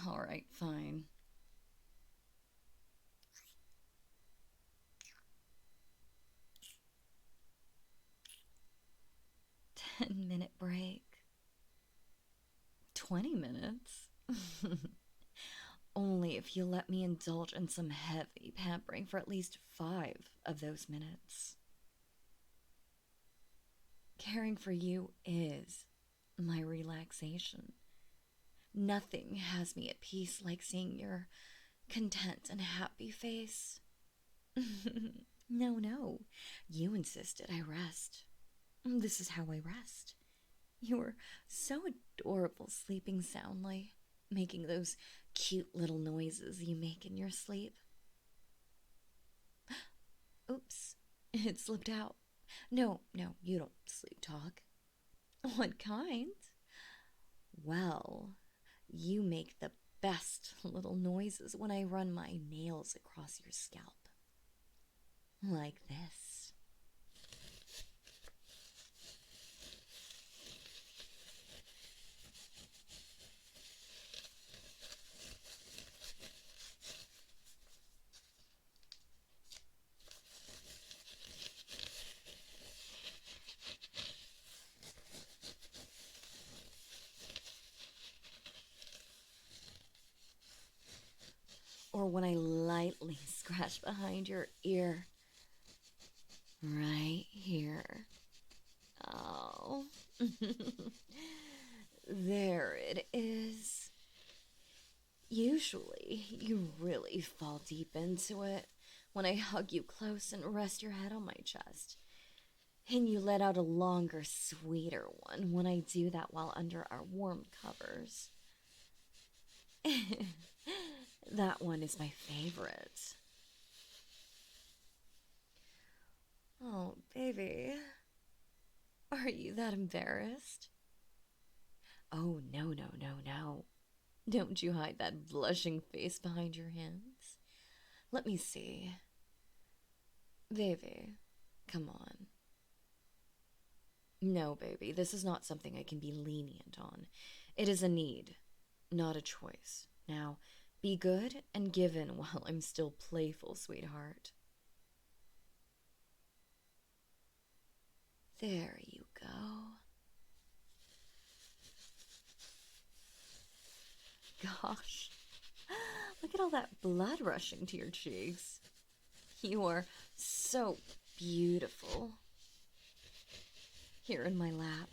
Alright, fine. 10-minute break. 20 minutes? Only if you let me indulge in some heavy pampering for at least 5 of those minutes. Caring for you is my relaxation. Nothing has me at peace like seeing your content and happy face. No, no. You insisted I rest. This is how I rest. You were so adorable sleeping soundly, making those cute little noises you make in your sleep. Oops, it slipped out. No, no, you don't sleep talk. What kind? Well, you make the best little noises when I run my nails across your scalp. Like this. Or when I lightly scratch behind your ear. Right here. Oh. There it is. Usually, you really fall deep into it when I hug you close and rest your head on my chest. And you let out a longer, sweeter one when I do that while under our warm covers. That one is my favorite. Oh, baby. Are you that embarrassed? Oh, no, no, no, no. Don't you hide that blushing face behind your hands. Let me see. Baby, come on. No, baby, this is not something I can be lenient on. It is a need, not a choice. Now, be good and give in while I'm still playful, sweetheart. There you go. Gosh, look at all that blood rushing to your cheeks. You are so beautiful. Here in my lap,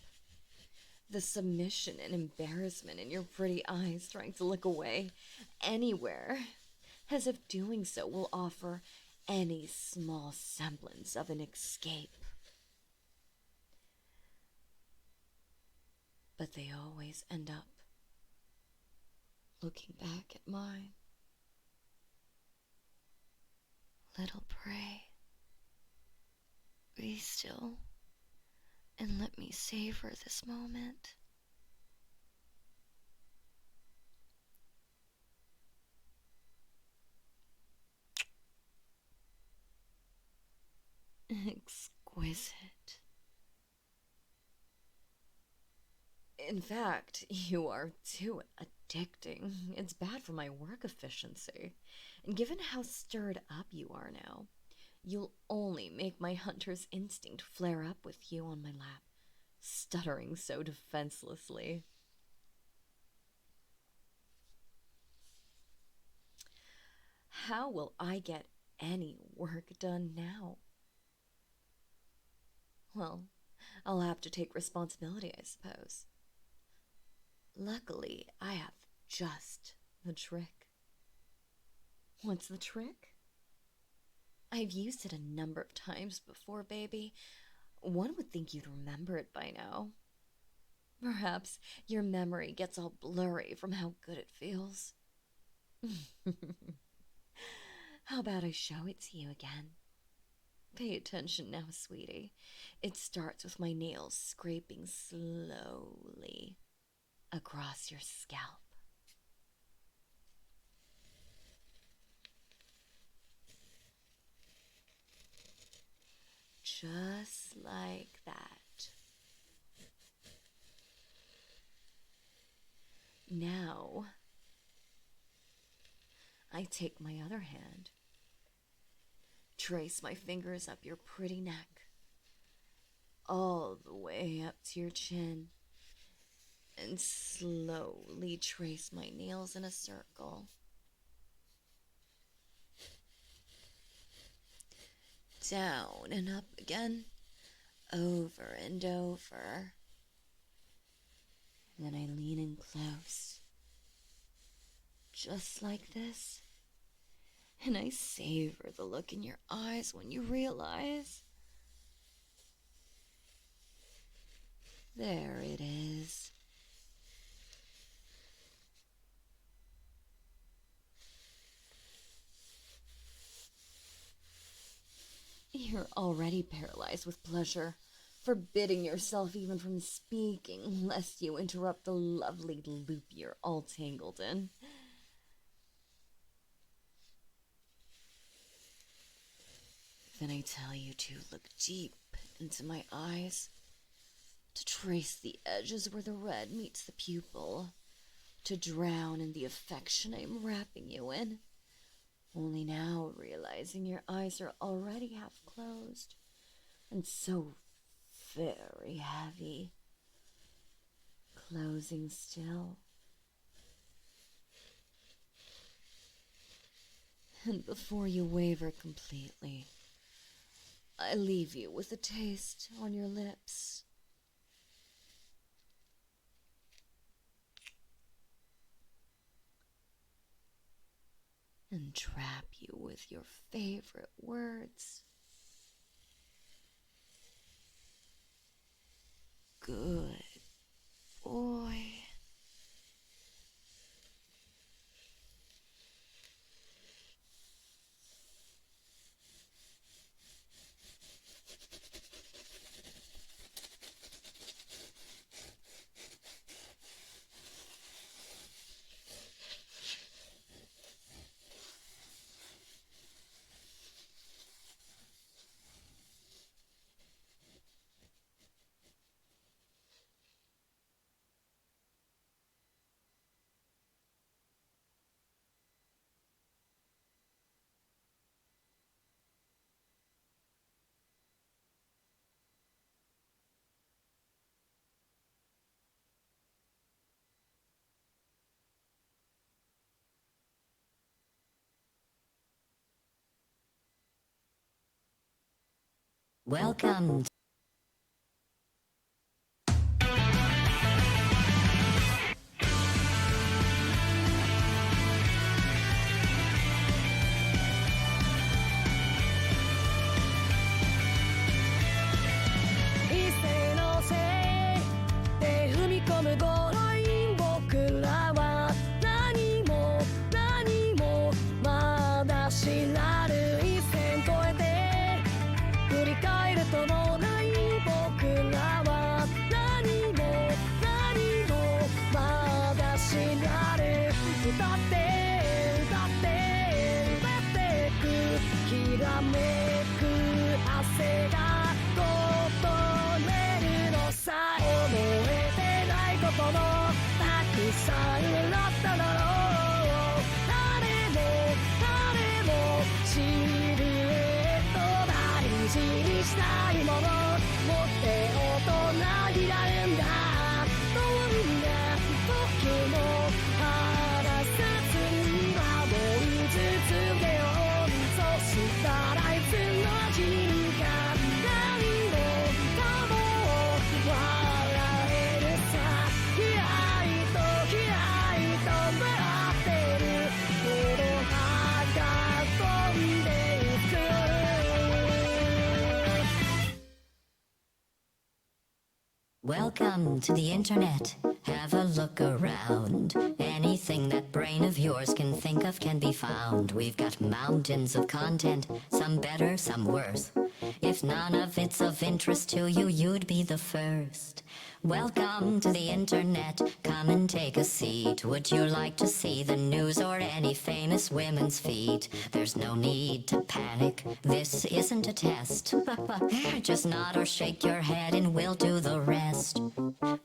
the submission and embarrassment in your pretty eyes trying to look away anywhere, as if doing so will offer any small semblance of an escape. But they always end up looking back at mine. Little prey, be still and let me savor this moment. Exquisite. In fact, you are too addicting. It's bad for my work efficiency. And given how stirred up you are now, you'll only make my hunter's instinct flare up with you on my lap, stuttering so defenselessly. How will I get any work done now? Well, I'll have to take responsibility, I suppose. Luckily, I have just the trick. What's the trick? I've used it a number of times before, baby. One would think you'd remember it by now. Perhaps your memory gets all blurry from how good it feels. How about I show it to you again? Pay attention now, sweetie. It starts with my nails scraping slowly across your scalp. Just like that. Now, I take my other hand, trace my fingers up your pretty neck, all the way up to your chin, and slowly trace my nails in a circle. Down and up again, over and over. And then I lean in close, just like this, and I savor the look in your eyes when you realize. There it is. You're already paralyzed with pleasure, forbidding yourself even from speaking, lest you interrupt the lovely loop you're all tangled in. Then I tell you to look deep into my eyes, to trace the edges where the red meets the pupil, to drown in the affection I'm wrapping you in. Only now realizing your eyes are already half closed, and so very heavy. Closing still. And before you waver completely, I leave you with a taste on your lips. And trap you with your favorite words. Good boy. Welcome. Welcome to the internet. Have a look around. Anything that brain of yours can think of can be found. We've got mountains of content, some better, some worse. If none of it's of interest to you, you'd be the first. Welcome to the internet. Come and take a seat. Would you like to see the news or any famous women's feet? There's no need to panic. This isn't a test. Just nod or shake your head and we'll do the rest.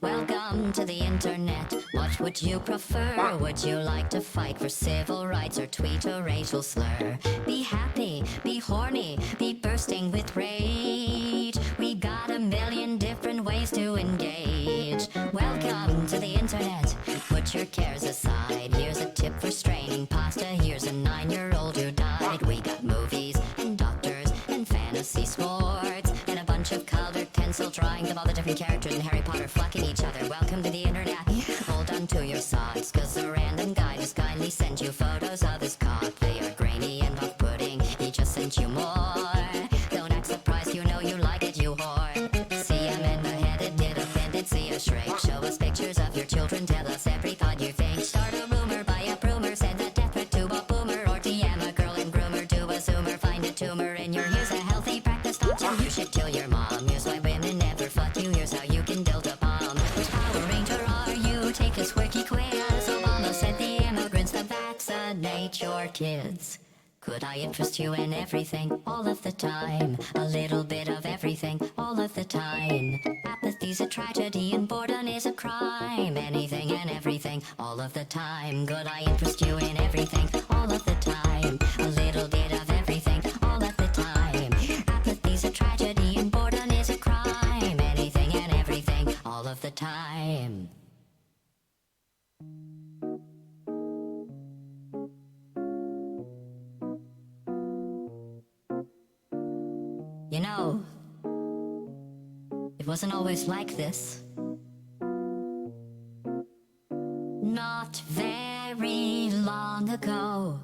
Welcome to the internet. What What would you prefer? Would you like to fight for civil rights or tweet a racial slur? Be happy, be horny, be bursting with rage. We got a million different ways to engage. Welcome to the internet. Put your cares aside. Here's a tip for straining pasta. Here's a 9-year-old who died. We got movies and doctors and fantasy sports and a bunch of colored pencil drawings of all the different characters in Harry Potter fucking each other. Welcome to the internet. Hold on to your socks, cause a random guy just kindly sent you photos of his cock. They are grainy and off-putting. He just sent you more. Don't act surprised, you know you like it, you whore. See a man beheaded, did offended, see a shrink. Show us pictures of your children, tell us every thought you think. Start a rumor, buy a rumor, send a death threat to a boomer, or DM a girl and groomer, do a zoomer, find a tumor in your. Here's a healthy practice option. You should kill your mom. Here's why women never fuck you. Here's how you can build a bomb. Which Power Ranger are you? Take a squirky quiz. Obama said the immigrants that vaccinate your kids. Could I interest you in everything, all of the time? A little bit of everything, all of the time. Apathy's a tragedy and boredom is a crime. Anything and everything, all of the time. Could I interest you in everything, all of the time? A little bit of everything, all of the time. Apathy's a tragedy and boredom is a crime. Anything and everything, all of the time. You know, it wasn't always like this. Not very long ago,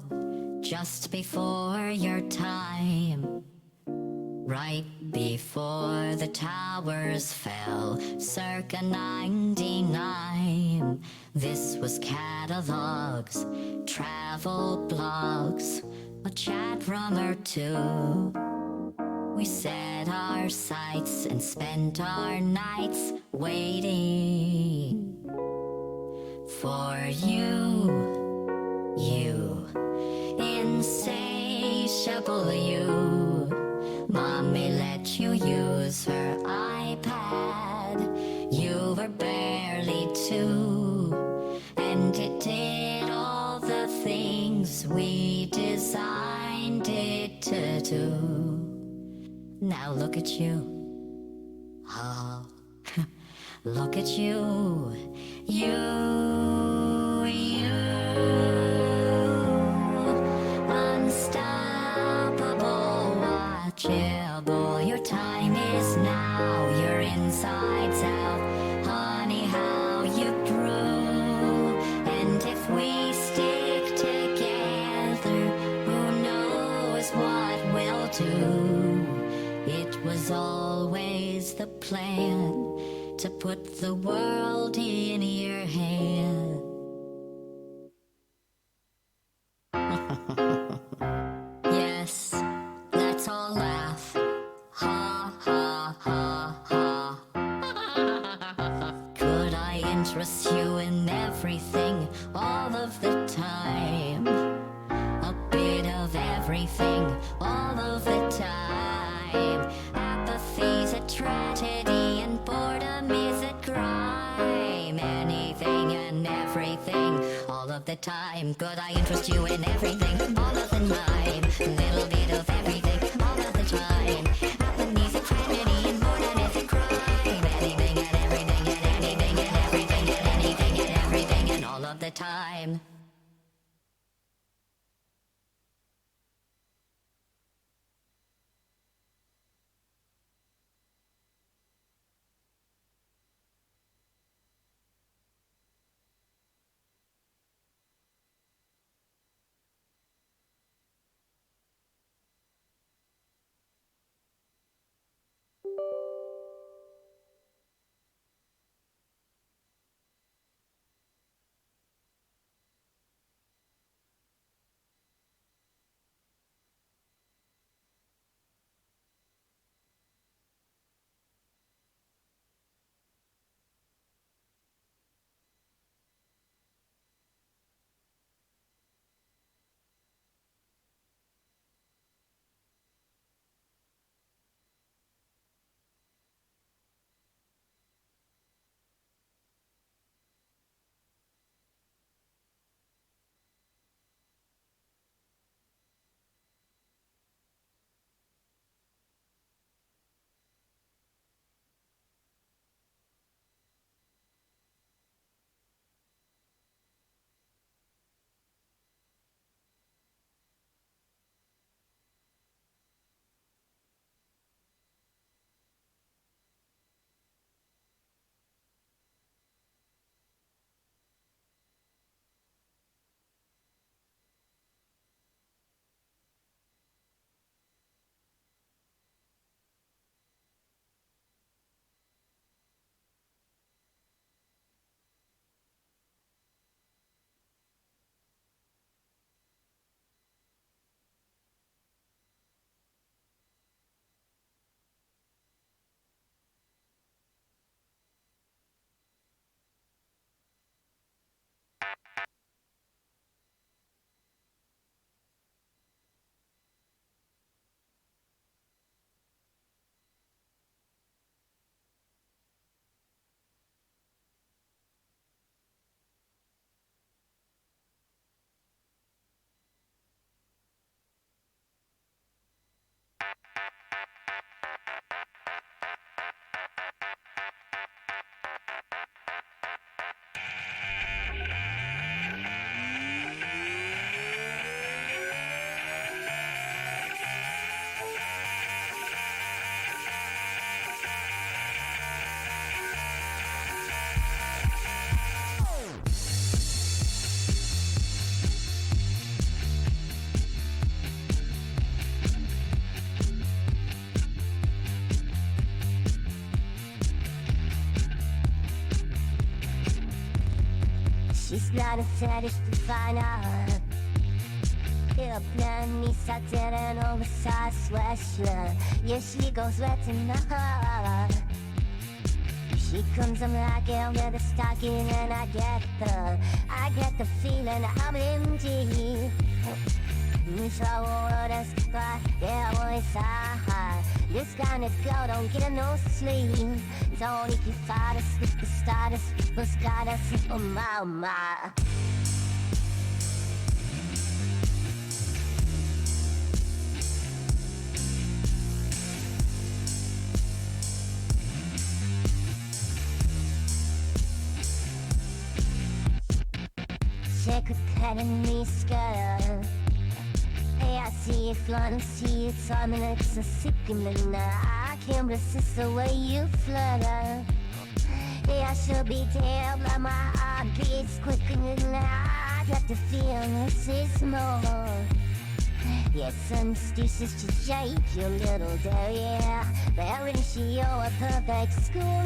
just before your time, right before the towers fell, circa 99. This was catalogs, travel blogs, a chat room or two. We set our sights and spent our nights waiting for you, you, insatiable you. Mommy let you use her iPad. You were barely 2, and it did all the things we designed it to do. Now look at you. Oh, look at you. You. Unstoppable, watchable. Your time is now. Your insides out. Honey, how you grew. And if we stick together, who knows what we'll do. It was always the plan to put the world in your hand. Yes, let's all laugh. Ha, ha, ha, ha. Could I interest you in everything all of the time? A bit of everything all of the time. Apathy's a tragedy and boredom is a crime. Anything and everything, all of the time. Could I interest you in everything, all of the time? A little bit of everything, all of the time. Apathy's a tragedy and boredom is a crime. Anything and everything and anything and everything and anything and everything and all of the time. She's not a satisfied art. Hypnotic, satin and oversized sweatshirt. Yeah, she goes wet in the heart. She comes, I'm like it with a stocking, and I get the feeling I'm empty. So what is got yeah, voice high. This kind of girl don't get no sleep. Don't if you fight us with the status, who's got us oh my. Check a cat in me skirt. I see it flying, see it coming, it's a sickening. I can't resist the way you flutter. I should be dead, but my heart beats quicker than I got the feeling this is more. Yes, anesthesia's to shake your little derriere. Very she you're a perfect school.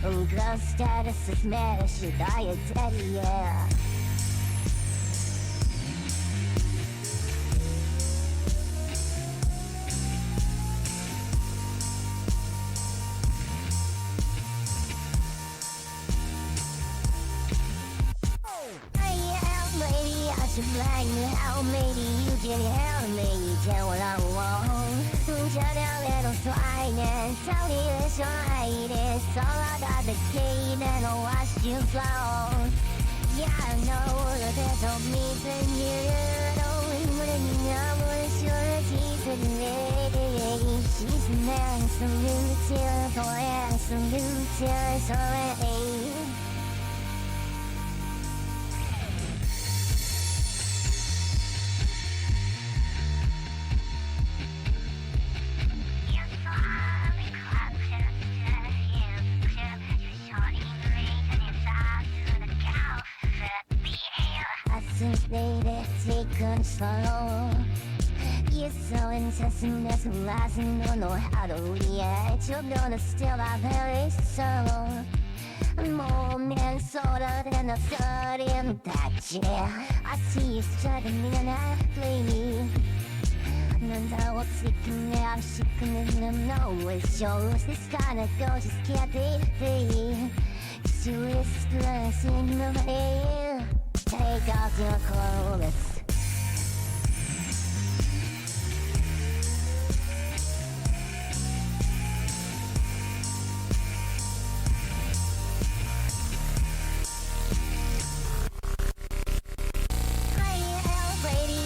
Girl status is mad, should I a daddy, yeah. To blind me out, maybe you can help me tell what I want. Shut down little swine and tell me it's alright. It's all I got the key and I'll watch you fall. Yeah, I know that there's no reason you don't know what your teeth today. She's an absolute tear for absolute tears already. They take control. You're so intense and mesmerizing, don't know how to react. You're gonna steal our very soul. More man sorter than a third in that chair. I see you struggling and I flee. And I was seeking out, shaking and no it shows. This kind of girl just can't be. She whispers in the air. Take off your clothes.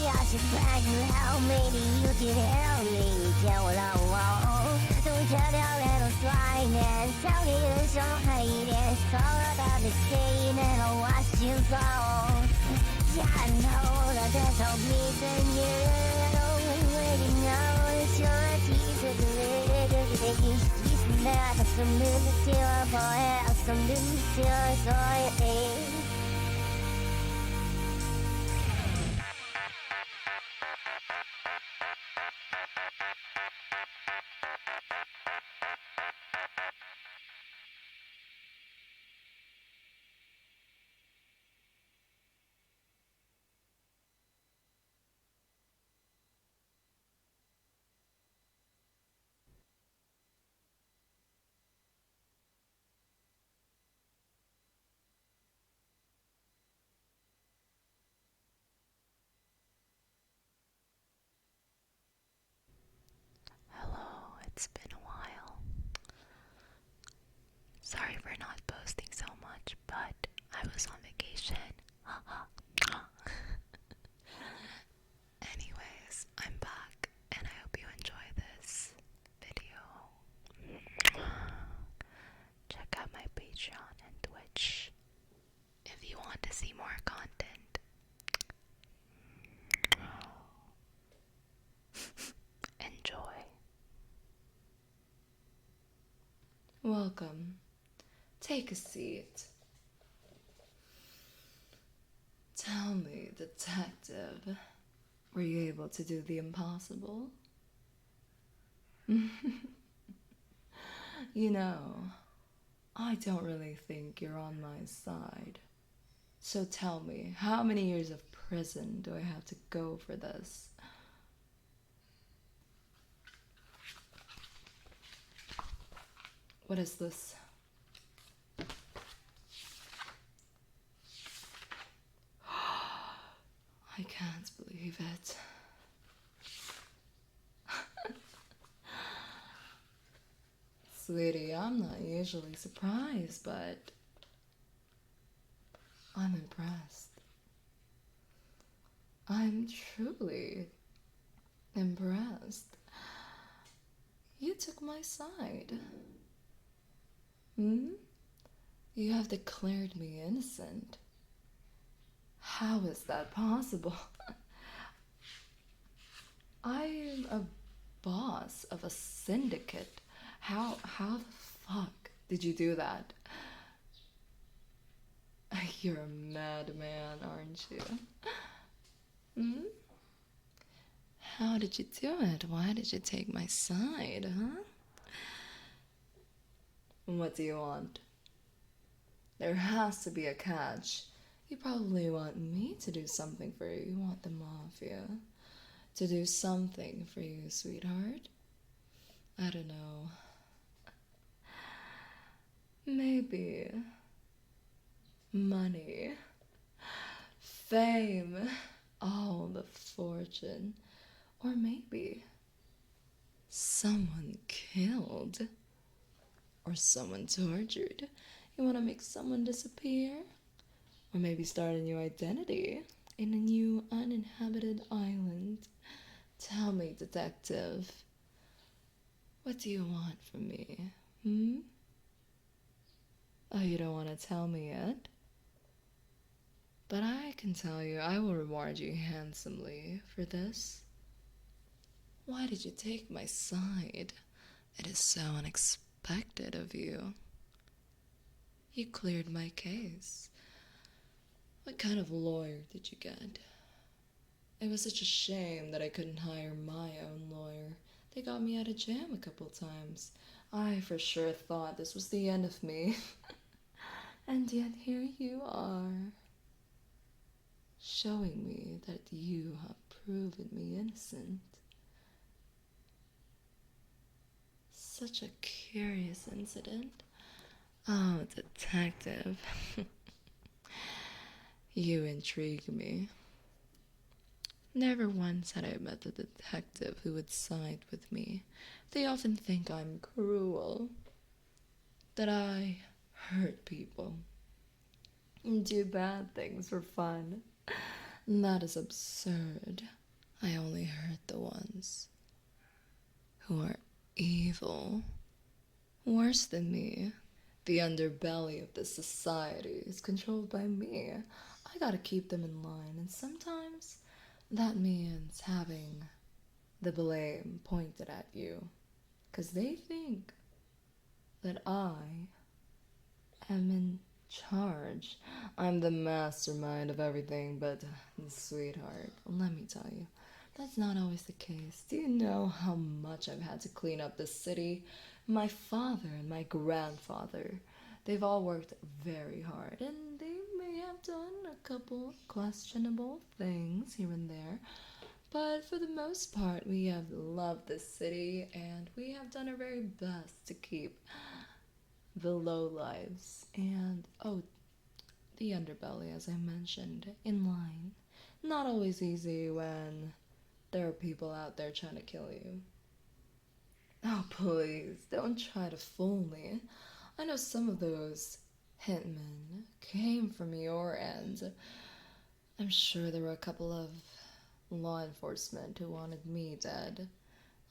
I should brag you how maybe you can help me tell what I want. Don't tell that little swine and tell me it's your hate. It's all about the stain and I'll watch you fall. Yeah, I know that there's no reason you don't really know it's your teeth of the lady. She's mad at some little tear for it, some little tears for it. Hello, it's been a while. Sorry for not posting so much, but I was on vacation. Anyways, I'm back, and I hope welcome. Take a seat. Tell me, detective, were you able to do the impossible? You know, I don't really think you're on my side. So tell me, how many years of prison do I have to go for this? What is this? I can't believe it. Sweetie, I'm not usually surprised, but I'm impressed. I'm truly impressed. You took my side. Hmm? You have declared me innocent. How is that possible? I am a boss of a syndicate. How the fuck did you do that? You're a madman, aren't you? Hmm? How did you do it? Why did you take my side, huh? What do you want? There has to be a catch. You probably want me to do something for you. You want the mafia to do something for you, sweetheart. I don't know. Maybe money, fame, all the fortune, or maybe someone killed or someone tortured. You want to make someone disappear? Or maybe start a new identity in a new uninhabited island. Tell me, detective, what do you want from me? Hmm? Oh, you don't want to tell me yet? But I can tell you, I will reward you handsomely for this. Why did you take my side? It is so unexpected of you. You cleared my case. What kind of lawyer did you get? It was such a shame that I couldn't hire my own lawyer. They got me out of jail a couple times. I for sure thought this was the end of me. And yet here you are, showing me that you have proven me innocent. Such a curious incident. Oh, detective. You intrigue me. Never once had I met a detective who would side with me. They often think I'm cruel, that I hurt people, and do bad things for fun. That is absurd. I only hurt the ones who are evil, worse than me. The underbelly of this society is controlled by me. I gotta keep them in line, and sometimes that means having the blame pointed at you, 'cause they think that I am in charge. I'm the mastermind of everything, but sweetheart, let me tell you, that's not always the case. Do you know how much I've had to clean up this city? My father and my grandfather, they've all worked very hard, and they may have done a couple questionable things here and there, but for the most part, we have loved this city, and we have done our very best to keep the low lives and, oh, the underbelly, as I mentioned, in line. Not always easy when there are people out there trying to kill you. Oh, please, don't try to fool me. I know some of those hitmen came from your end. I'm sure there were a couple of law enforcement who wanted me dead.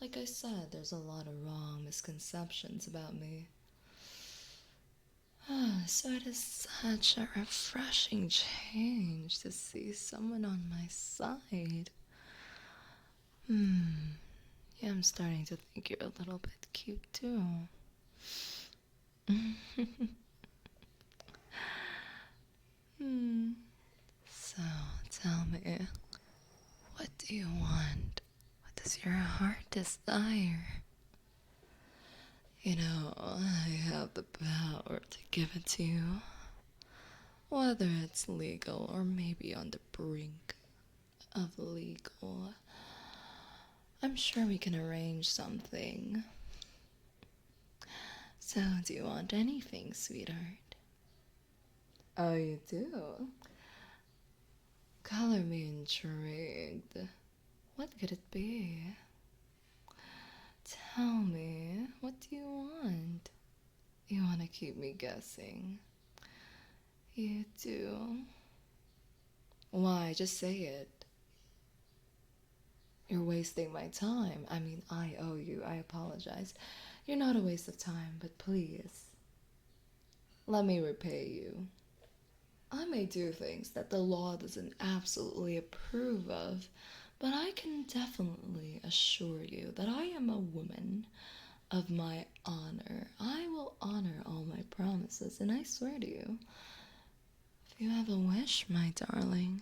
Like I said, there's a lot of wrong misconceptions about me. So it is such a refreshing change to see someone on my side. Yeah, I'm starting to think you're a little bit cute too. Hmm. So, tell me, what do you want? What does your heart desire? You know, I have the power to give it to you. Whether it's legal or maybe on the brink of legal, I'm sure we can arrange something. So, do you want anything, sweetheart? Oh, you do? Color me intrigued. What could it be? Tell me, what do you want? You want to keep me guessing? You do? Why, just say it. You're wasting my time. I mean, I owe you. I apologize. You're not a waste of time, but please, let me repay you. I may do things that the law doesn't absolutely approve of, but I can definitely assure you that I am a woman of my honor. I will honor all my promises, and I swear to you, if you have a wish, my darling,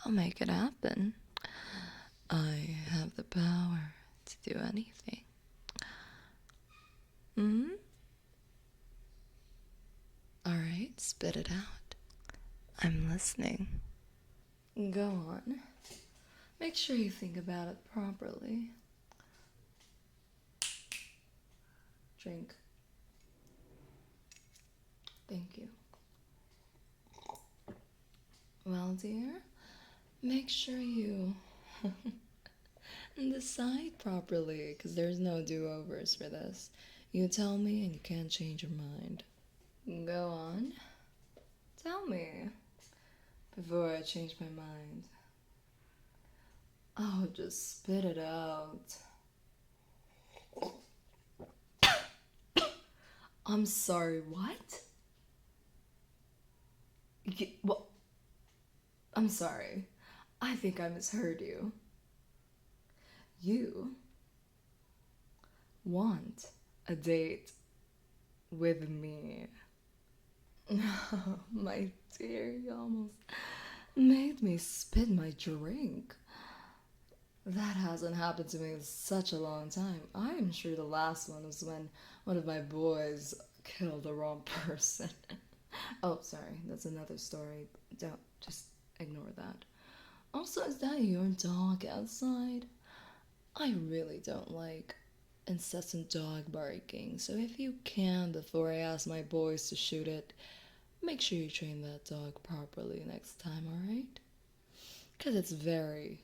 I'll make it happen. I have the power to do anything. Hmm? Alright, spit it out. I'm listening. Go on. Make sure you think about it properly. Drink. Thank you. Well, dear, make sure you decide properly, because there's no do-overs for this. You tell me and you can't change your mind. Go on. Tell me before I change my mind. Oh, just spit it out. I'm sorry, what? Well, I'm sorry. I think I misheard you. You want a date with me. My dear, you almost made me spit my drink. That hasn't happened to me in such a long time. I am sure the last one was when one of my boys killed the wrong person. Oh, sorry, that's another story. Don't, just ignore that. Also, is that your dog outside? I really don't like incessant dog barking, so if you can, before I ask my boys to shoot it, make sure you train that dog properly next time, alright? Because it's very,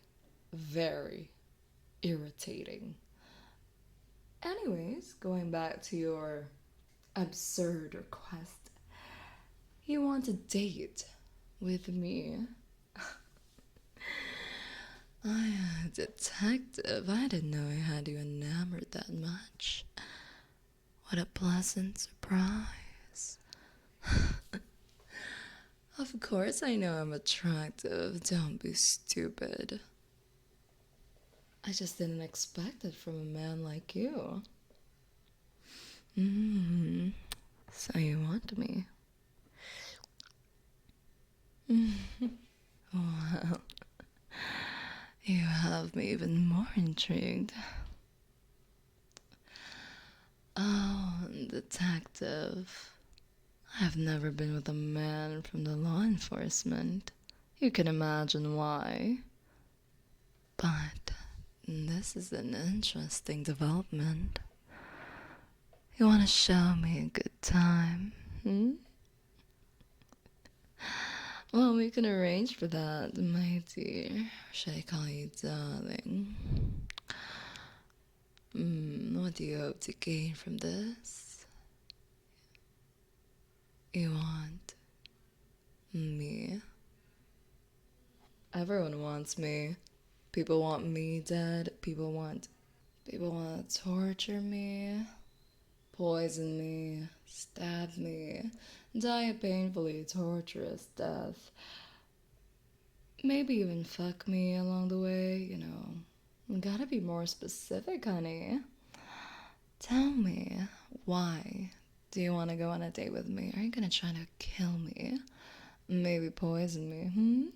very irritating. Anyways, going back to your absurd request, you want a date with me? A detective. I didn't know I had you enamored that much. What a pleasant surprise. Of course I know I'm attractive. Don't be stupid. I just didn't expect it from a man like you. So you want me? Well, you have me even more intrigued. Oh, detective. I've never been with a man from the law enforcement. You can imagine why. But this is an interesting development. You want to show me a good time, hmm? Well, we can arrange for that, my dear. Or should I call you darling? What do you hope to gain from this? You want me? Everyone wants me. People want me dead. People want to torture me, poison me, stab me, die a painfully torturous death. Maybe even fuck me along the way, you know. Gotta be more specific, honey. Tell me, why Do you want to go on a date with me? Are you gonna try to kill me? Maybe poison me, hmm?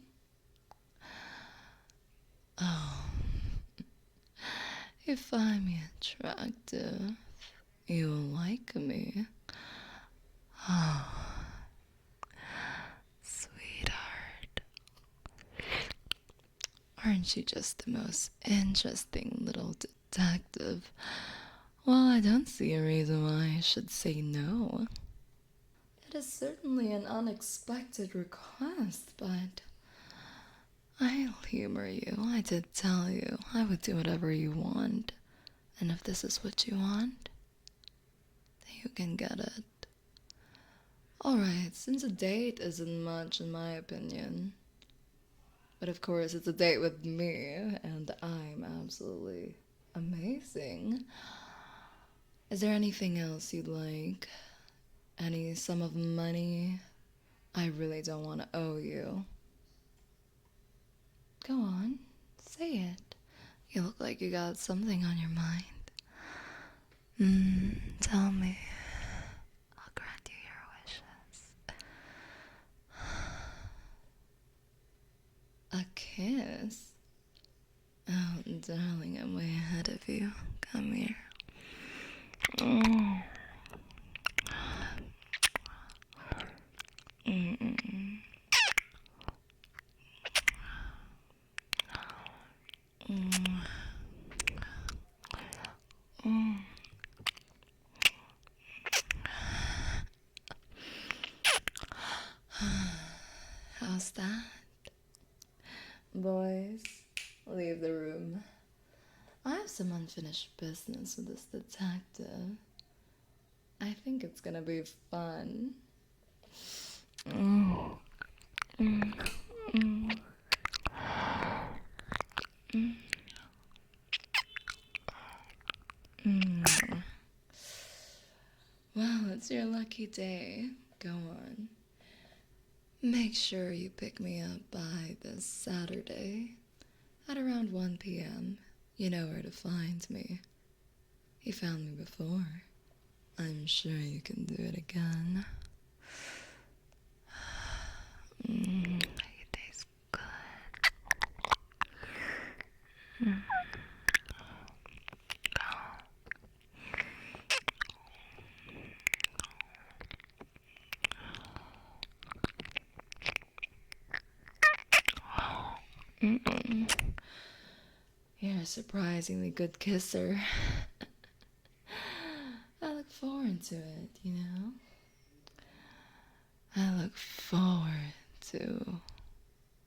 Oh, if I'm attractive, you'll like me. Oh, sweetheart. Aren't you just the most interesting little detective? Well, I don't see a reason why I should say no. It is certainly an unexpected request, but I'll humor you. I did tell you I would do whatever you want. And if this is what you want, then you can get it. Alright, since a date isn't much in my opinion, but of course it's a date with me, and I'm absolutely amazing. Is there anything else you'd like? Any sum of money? I really don't want to owe you. Go on, say it. You look like you got something on your mind. Tell me. I'll grant you your wishes. A kiss? Oh, darling, I'm way ahead of you. Come here. Mm. Mm-mm. Mm. Mm. How's that? Boys, leave the room. I have some unfinished business with this detective. I think it's gonna be fun. Mm. Mm. Mm. Mm. Mm. Well, it's your lucky day. Go on. Make sure you pick me up by this Saturday at around 1 p.m. You know where to find me. You found me before. I'm sure you can do it again. It tastes good. You're a surprisingly good kisser. I look forward to it, you know? I look forward to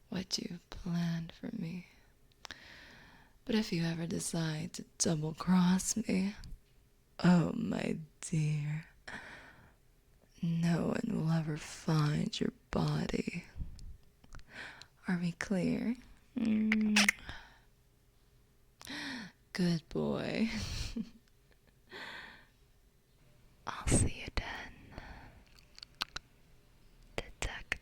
what you've planned for me. But if you ever decide to double cross me, oh my dear, no one will ever find your body. Are we clear? Good boy. I'll see you then, detective.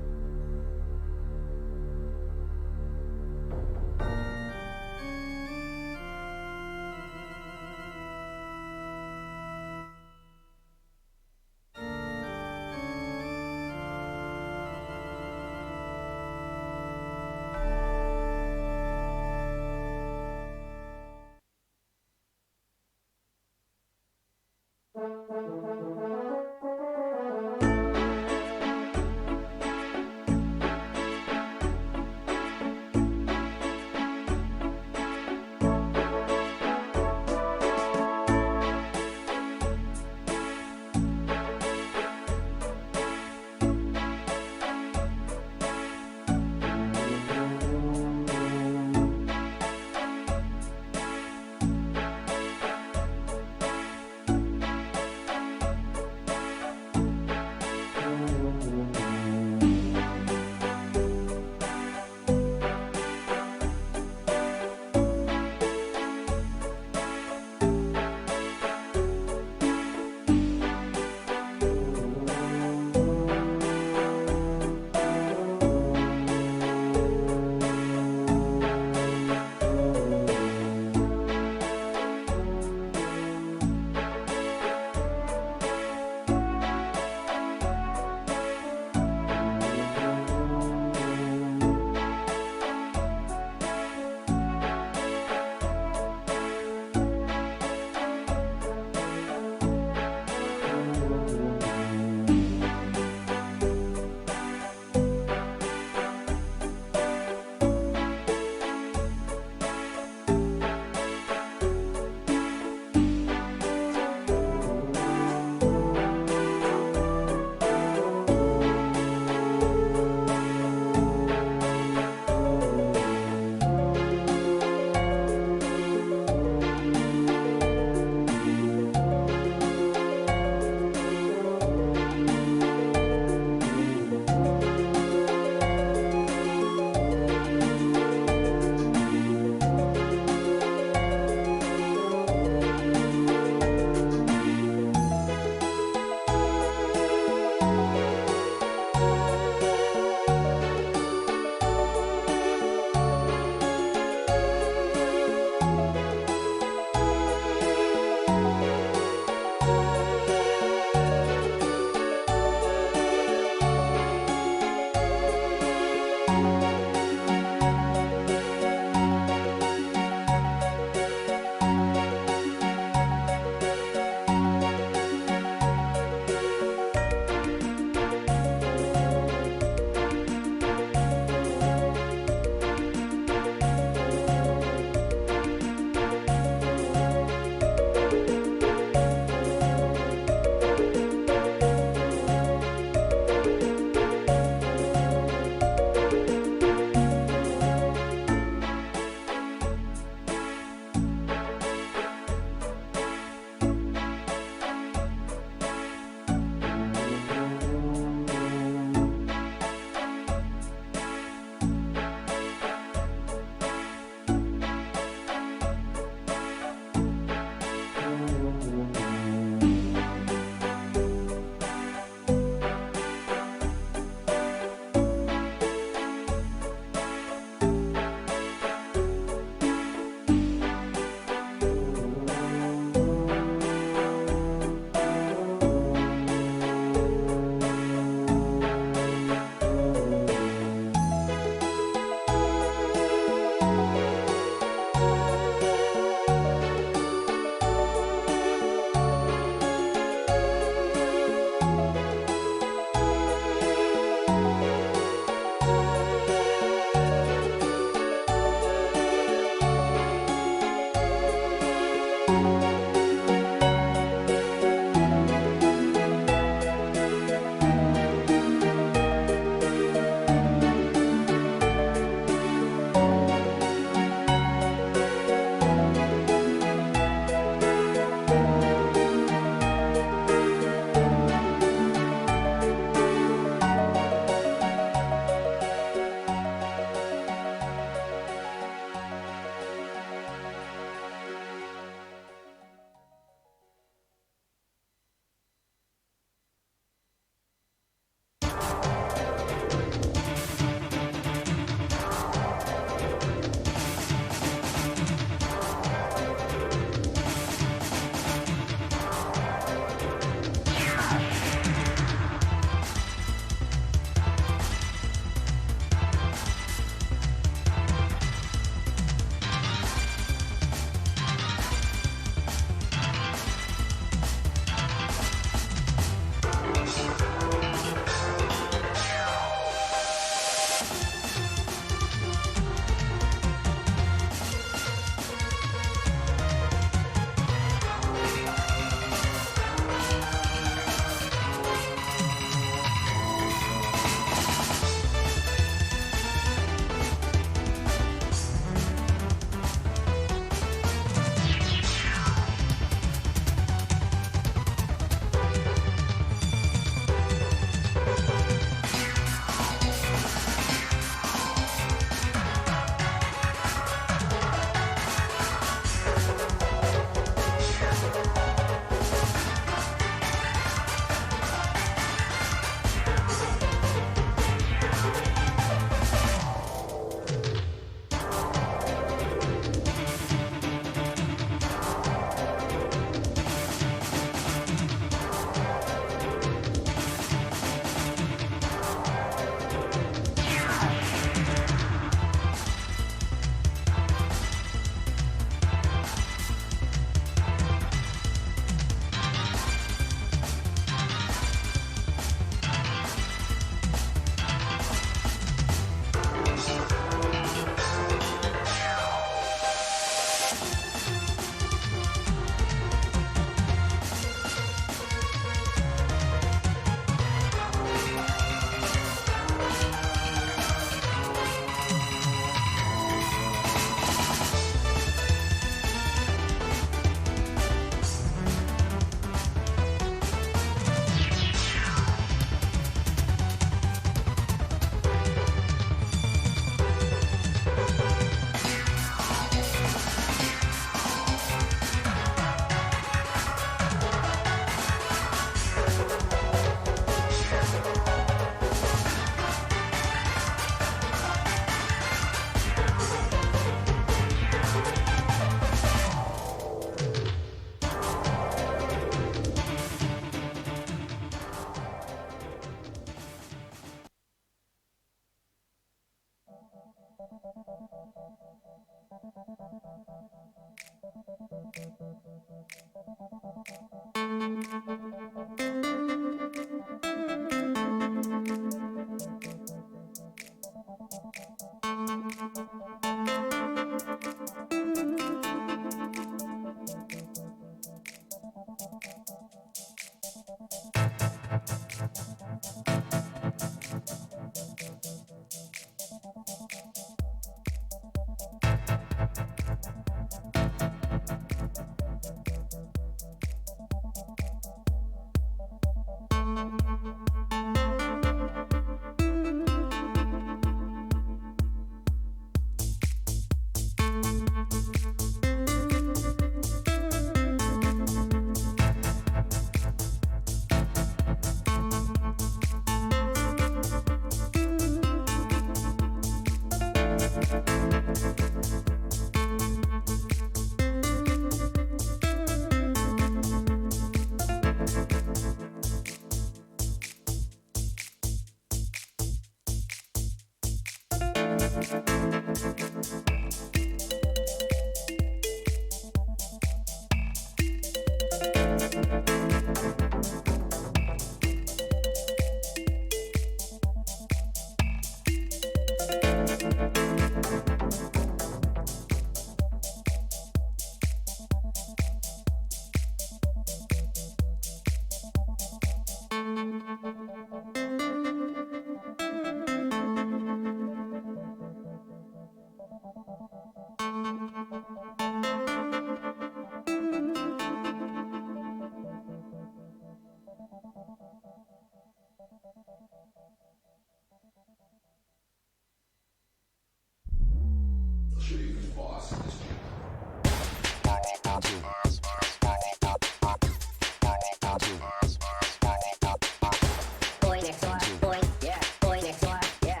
Boy next door, boy, yeah. Boy next door, yeah.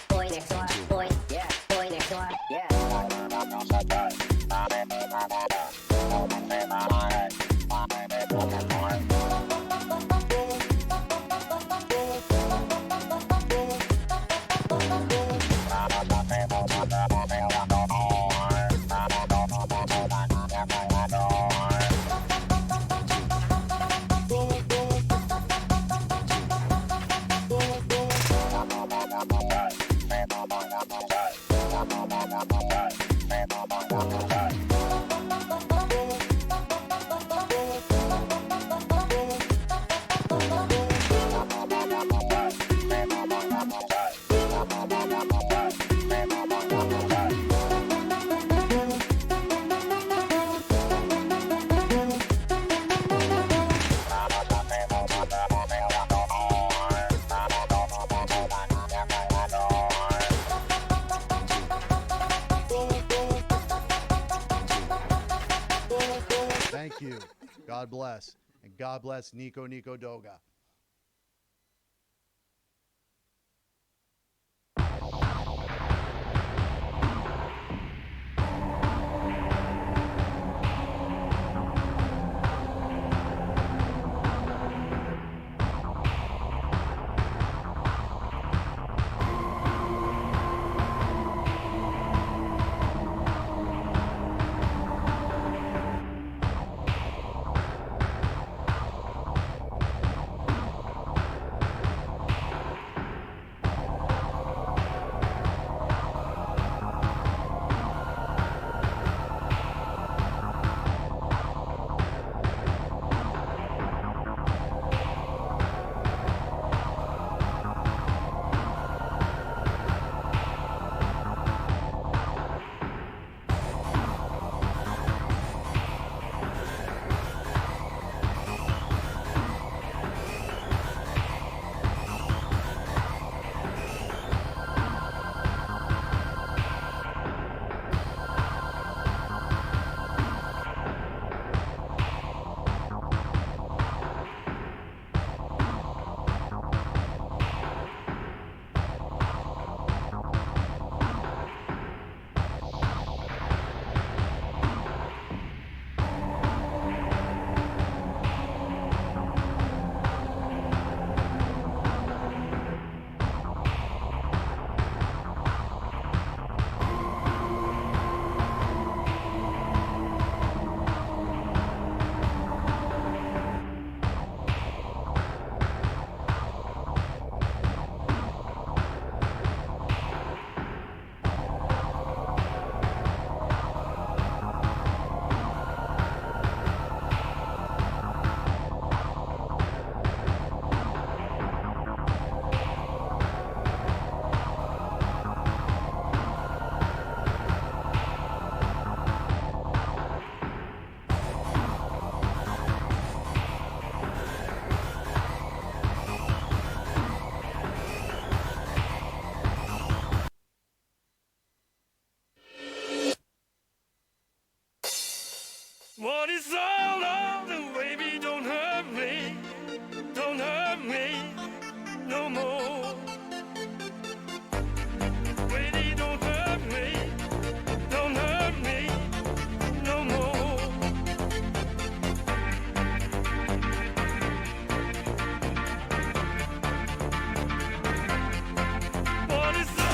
Boy next door, boy, yeah. Boy next door, yeah. Thank you. God bless. And God bless Nico Nico Doga. What is all of the baby? Don't hurt me no more. Baby, don't hurt me no more. What is all?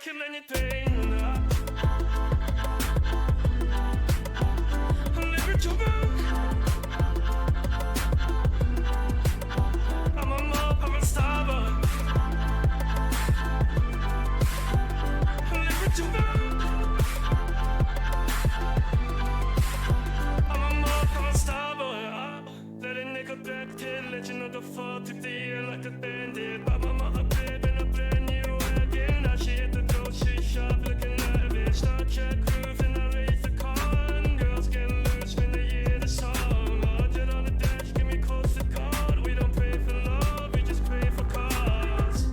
kill anything. Live it to go. I'm a mob, I'm a starboy. Live it to go. I'm a mob, I'm a starboy. Let a nigga back till legend of the fall to the air like the bandit. But mama a babe in a brand new wagon. Now she hit the door, she shop looking lavish. Star Trek roof and I raise the con. Girls get loose when they hear the song. Jet on the dash, give me close to God. We don't pray for love, we just pray for cause.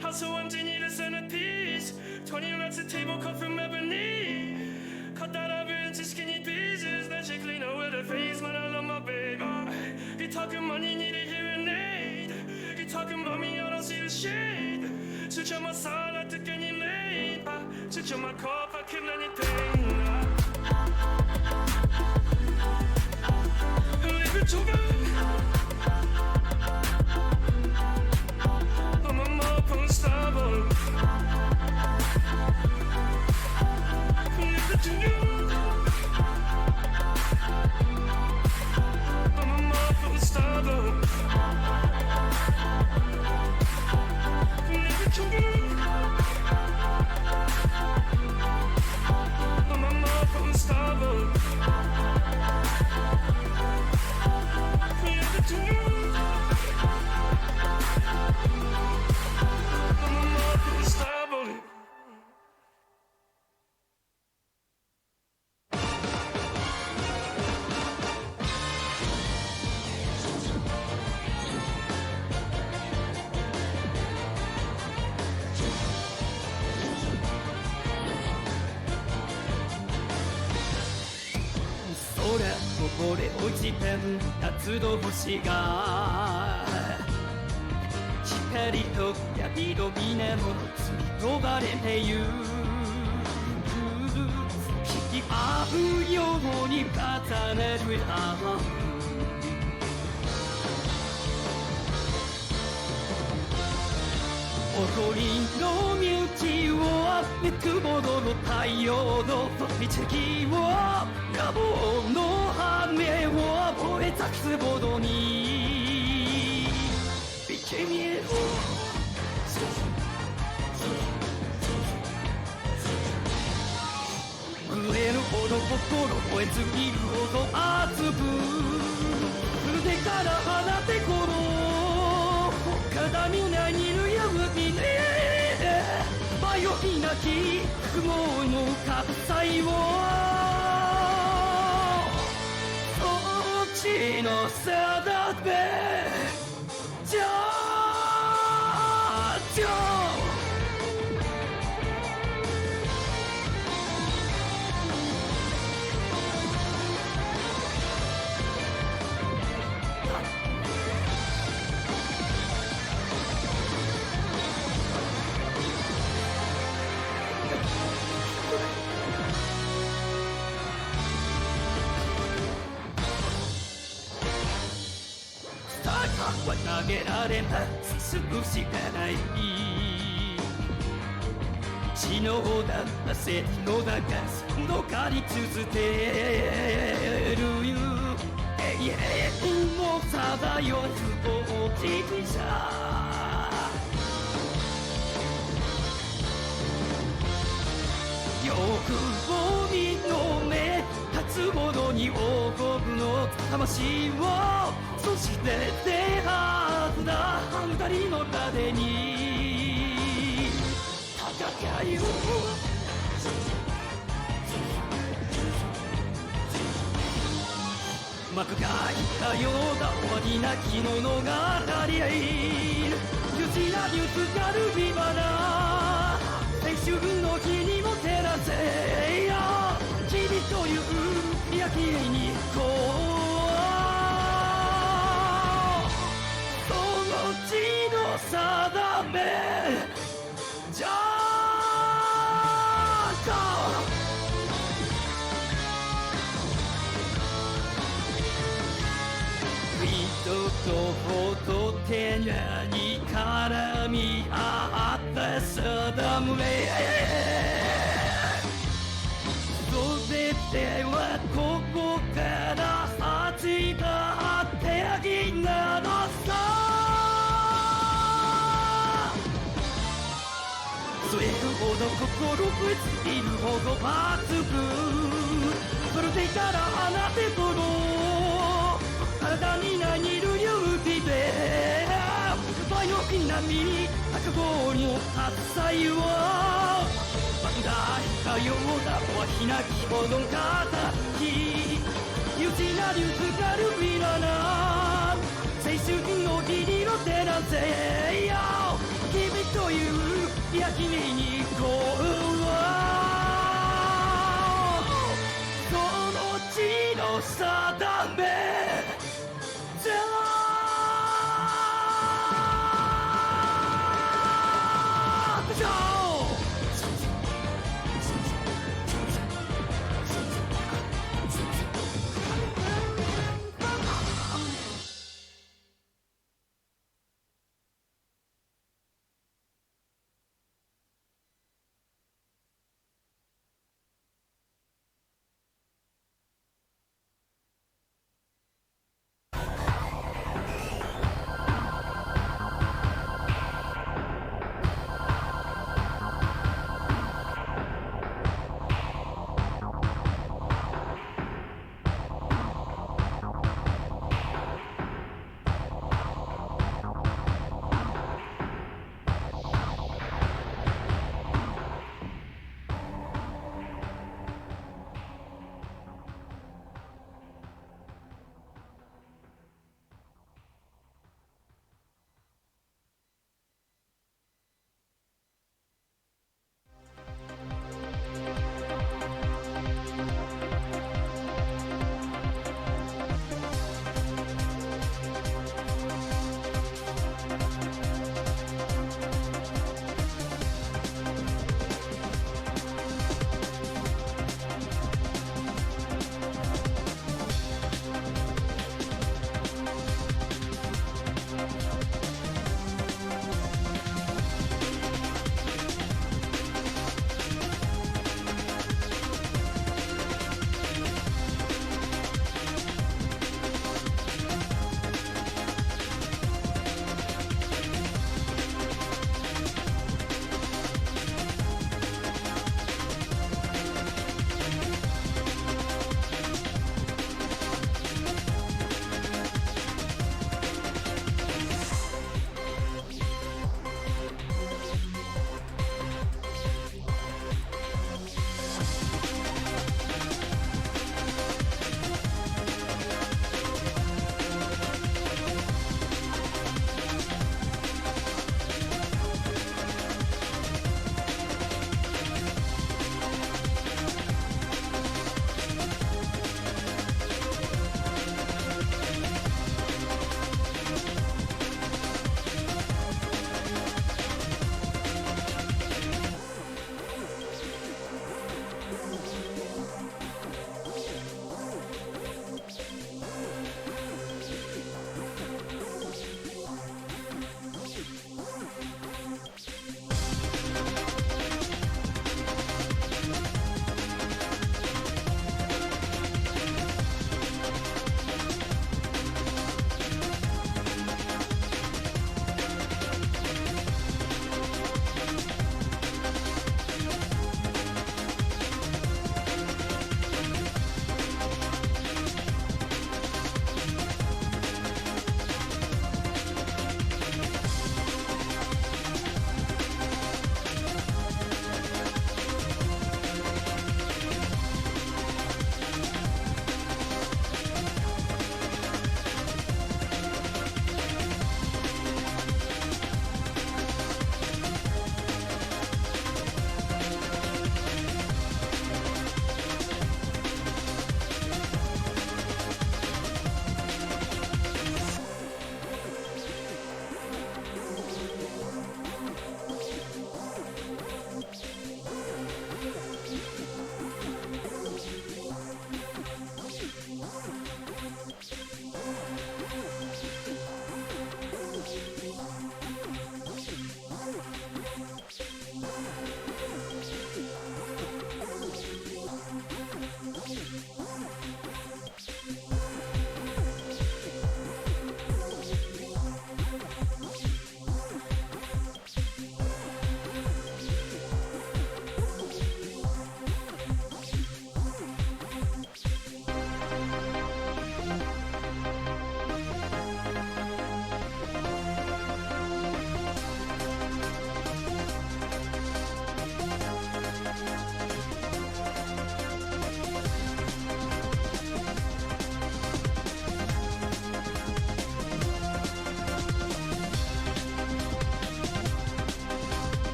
House so empty, need a centerpiece. 20 racks a table cut from ebony. Cut that up into skinny pieces. Then she clean up with her face, man, I love my baby. You talking money, need a hearing aid. You talking about me, I don't see the shade. Switch on my side, I took any lane. Switch on my cup, I kill anything. Leave it to me. I'm a mob, I'm a starboy. Leave it to you. I'm a mob, I'm a starboy. Leave it to you. I'm a mob, I'm a starboy. Leave it to you. I'm a mob, I'm a starboy. 空ここで落ちてる夏の星が光と闇の源つり飛ばれてゆく引き合うように重ねる浜誇りの道をぬくものの太陽の導きを野望の羽を燃え尽くすほどに見てみえる震えるほど心燃え尽きるほど熱く腕から放てこの体に何るやみね迷いなき雲の喝采をそっちの定めじゃあじゃあは投げられた進むしかない血の汗の中のかり続ける永遠も漂う不幸者よくを認め立つ者に王国の魂をそして出会った二人の盾に戦いを幕が開いたようだ終わりなき物語ゆじらにつかる火花青春の日にも照らせや君という焼きにこうその地の定めじゃあか人とフォトテニアに絡み合っただ定め全てはここから始まっていなのさ添えるほど心ぶついるほど抜群それでから放てこの体になにる指で真夜日並みに覚悟の発災をバンダーしたようなわひなきほど形ゆちなりつかるビラな青春のギリの手なんせよ君という焼き目に行こうその地の定めじゃ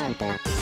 Santa.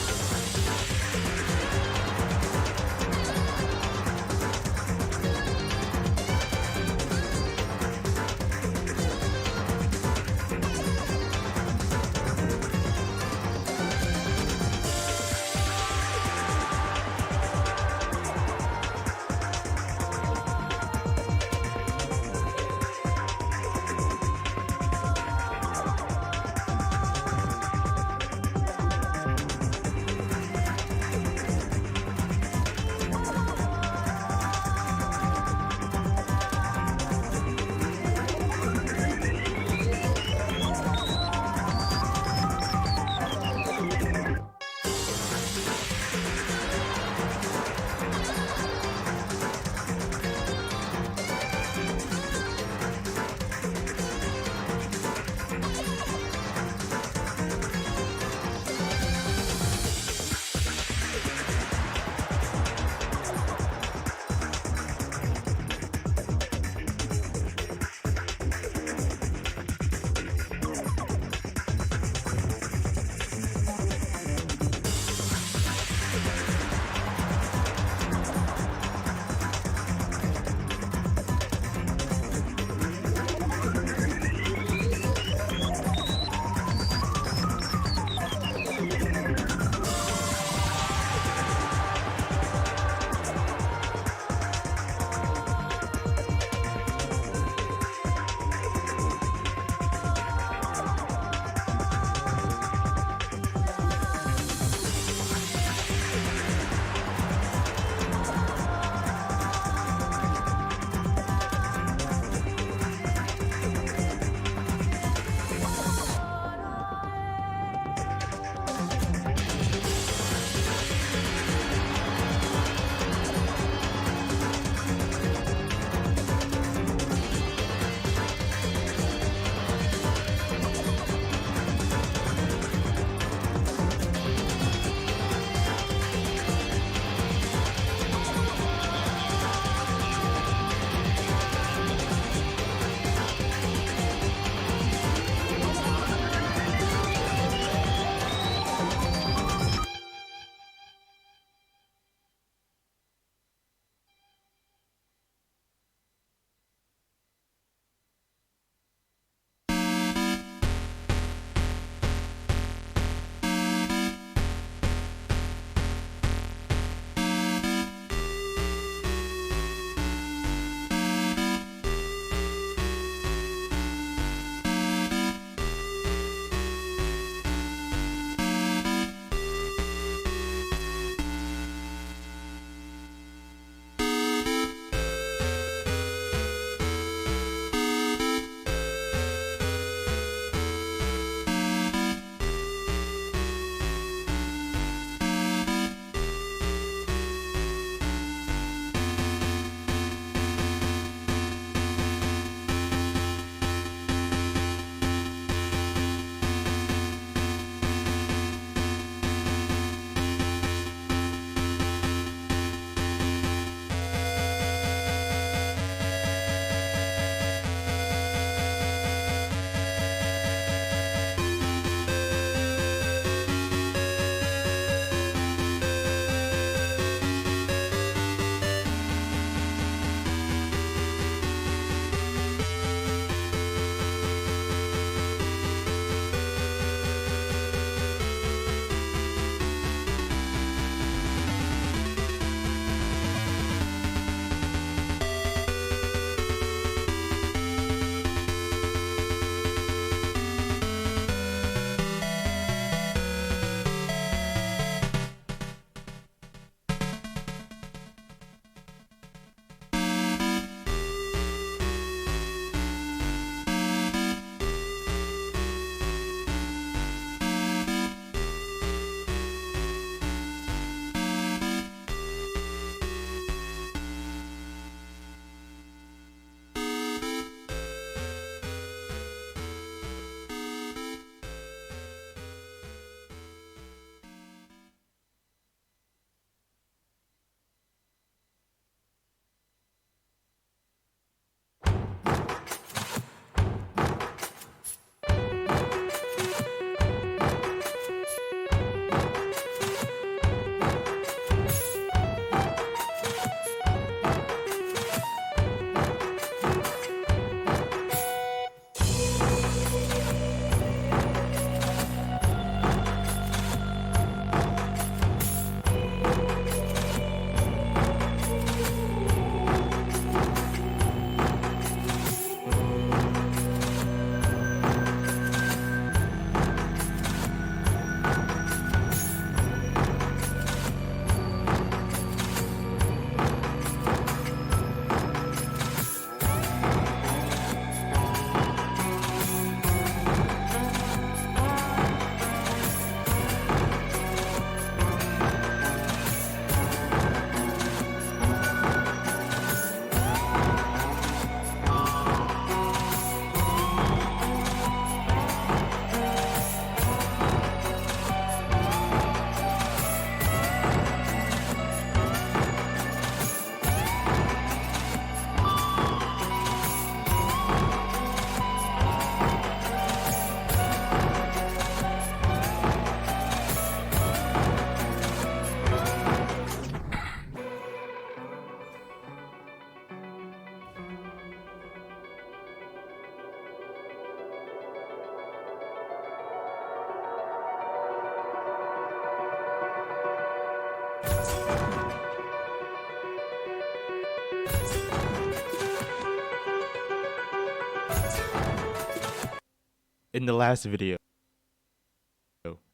In the last video,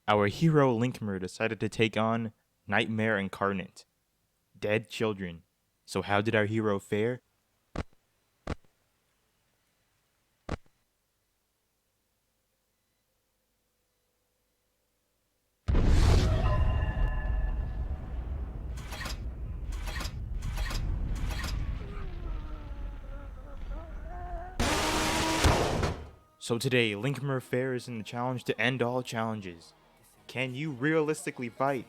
our hero Linkmer decided to take on Nightmare Incarnate, dead children. So how did our hero fare? So today, Linkmer fares in the challenge to end all challenges. Can you realistically fight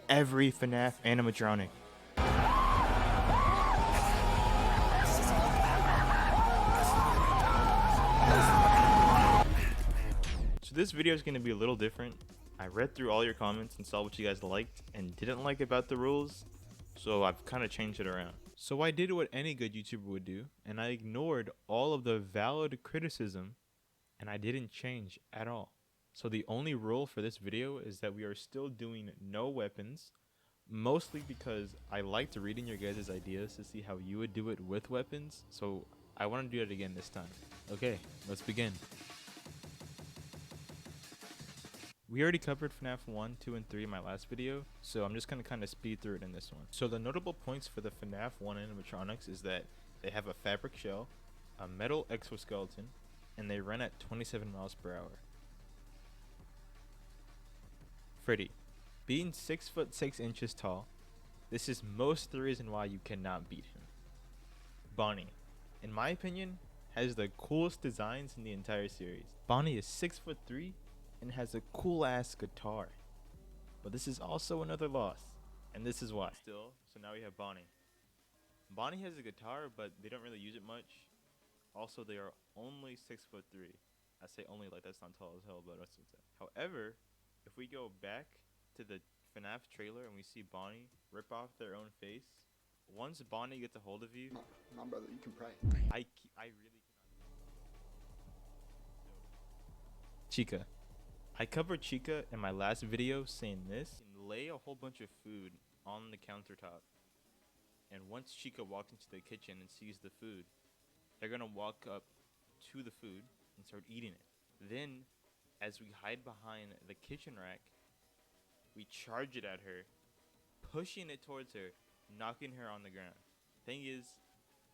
every FNAF animatronic? So this video is going to be a little different. I read through all your comments and saw what you guys liked and didn't like about the rules, so I've kind of changed it around. So I did what any good YouTuber would do, and I ignored all of the valid criticism, and I didn't change at all. So the only rule for this video is that we are still doing no weapons, mostly because I liked reading your guys' ideas to see how you would do it with weapons, so I want to do it again this time. Okay, let's begin. We already covered FNAF 1, 2, and 3 in my last video, so I'm just going to kind of speed through it in this one. So the notable points for the FNAF 1 animatronics is that they have a fabric shell, a metal exoskeleton, and they run at 27 miles per hour. Freddy, being 6 foot 6 inches tall, this is most the reason why you cannot beat him. Bonnie, in my opinion, has the coolest designs in the entire series. Bonnie is 6 foot 3 and has a cool ass guitar. But this is also another loss, and this is why. Still, so now we have Bonnie. Bonnie has a guitar, but they don't really use it much. Also, they are only 6 foot 3. I say only like that's not tall as hell, but that's what's that. However, if we go back to the FNAF trailer and we see Bonnie rip off their own face, once Bonnie gets a hold of you, my brother, you can pray. I really cannot. Chica. I covered Chica in my last video saying this, and lay a whole bunch of food on the countertop. And once Chica walks into the kitchen and sees the food, they're gonna walk up to the food and start eating it. Then, as we hide behind the kitchen rack, we charge it at her, pushing it towards her, knocking her on the ground. Thing is,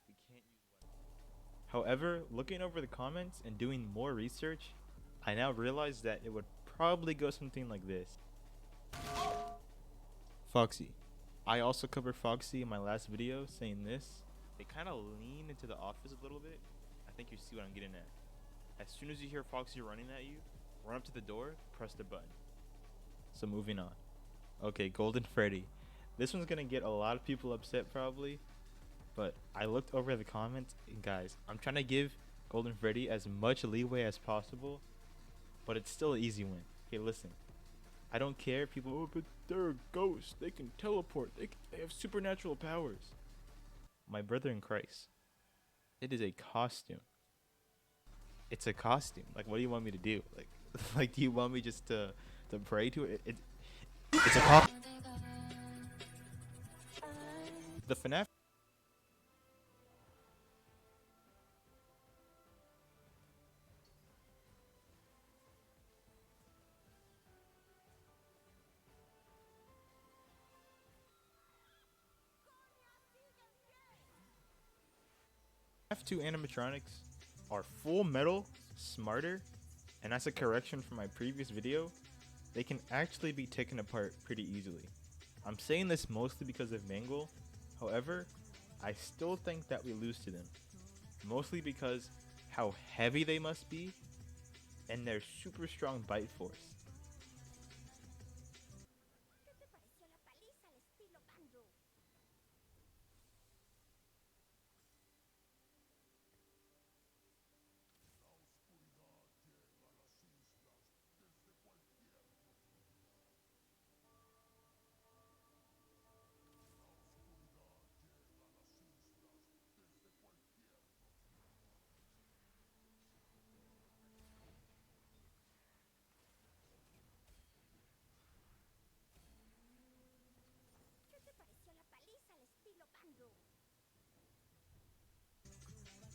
we can't use weapons. However, looking over the comments and doing more research, I now realize that it would probably go something like this. Foxy. I also covered Foxy in my last video saying this. They kind of lean into the office a little bit. I think you see what I'm getting at. As soon as you hear Foxy running at you, run up to the door, press the button. So moving on. Okay, Golden Freddy. This one's gonna get a lot of people upset probably, but I looked over the comments, and guys, I'm trying to give Golden Freddy as much leeway as possible, but it's still an easy win. Okay, listen. I don't care if people, oh, but they're a ghost. They can teleport. They have supernatural powers. My brother in Christ. It is a costume. It's a costume. Like, what do you want me to do? Like, do you want me just to pray to it? It's a costume. The FNAF. F2 animatronics are full metal, smarter, and as a correction from my previous video, they can actually be taken apart pretty easily. I'm saying this mostly because of Mangle, however, I still think that we lose to them, mostly because how heavy they must be and their super strong bite force.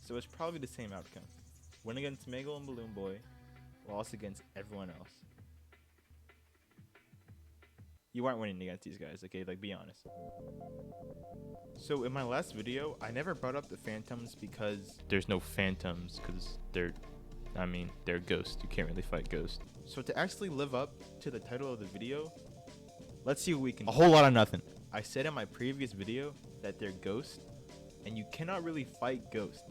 So it's probably the same outcome. Win against Megal and Balloon Boy, lost against everyone else. You aren't winning against these guys, okay? Like, be honest. So in my last video, I never brought up the Phantoms because there's no Phantoms, because they're ghosts. You can't really fight ghosts. So to actually live up to the title of the video, let's see what we can do. A whole lot of nothing. I said in my previous video that they're ghosts, and you cannot really fight ghosts.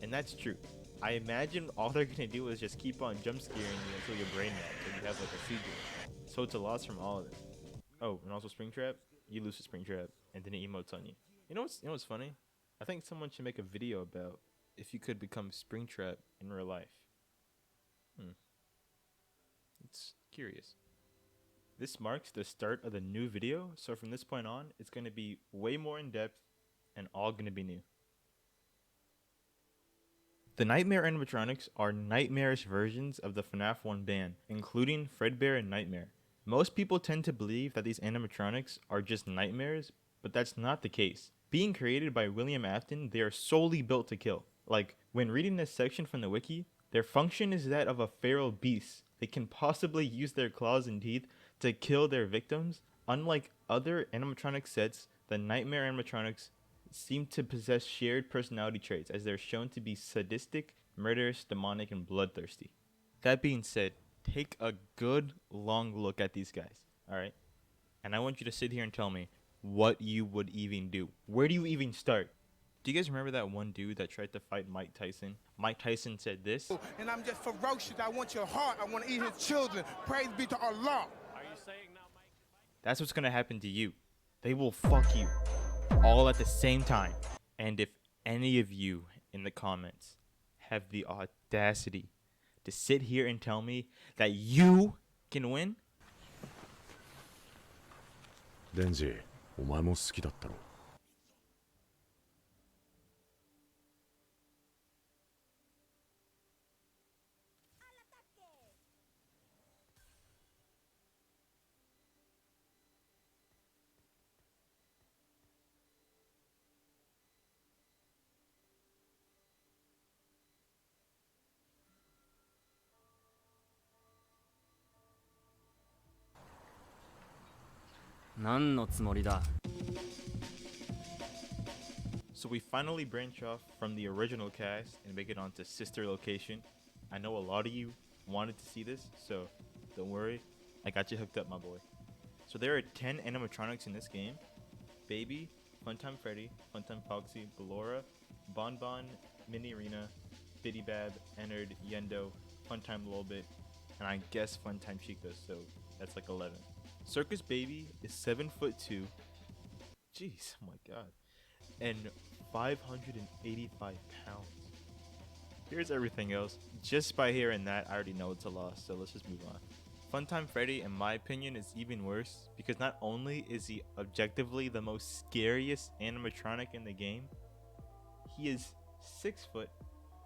And that's true. I imagine all they're gonna do is just keep on jump scaring you until your brain melts and you have like a seizure. So it's a loss from all of them. Oh, and also Springtrap, you lose to Springtrap, and then it emotes on you. You know what's funny? I think someone should make a video about if you could become Springtrap in real life. It's curious. This marks the start of the new video, so from this point on, it's going to be way more in depth and all going to be new. The Nightmare animatronics are nightmarish versions of the FNAF 1 band, including Fredbear and Nightmare. Most people tend to believe that these animatronics are just nightmares, but that's not the case. Being created by William Afton, they are solely built to kill. Like, when reading this section from the wiki, their function is that of a feral beast. They can possibly use their claws and teeth to kill their victims. Unlike other animatronic sets, the Nightmare animatronics seem to possess shared personality traits, as they're shown to be sadistic, murderous, demonic, and bloodthirsty. That being said, take a good long look at these guys, alright? And I want you to sit here and tell me what you would even do. Where do you even start? Do you guys remember that one dude that tried to fight Mike Tyson? Mike Tyson said this. And I'm just ferocious. I want your heart. I want to eat his children. Praise be to Allah. Are you saying now, Mike? That's what's gonna happen to you. They will fuck you all at the same time. And if any of you in the comments have the audacity to sit here and tell me that you can win, デンジ、お前も好きだったろ。何のつもりだ? So we finally branch off from the original cast and make it onto Sister Location. I know a lot of you wanted to see this, so don't worry, I got you hooked up, my boy. So there are 10 animatronics in this game. Baby, Funtime Freddy, Funtime Foxy, Ballora, Bon Bon, Mini Arena, Biddy Bab, Ennard, Yendo, Funtime Lolbit, and I guess Funtime Chica, so that's like 11. Circus Baby is 7'2". Jeez, oh my god. And 585 pounds. Here's everything else. Just by hearing that, I already know it's a loss, so let's just move on. Funtime Freddy, in my opinion, is even worse because not only is he objectively the most scariest animatronic in the game, he is 6 foot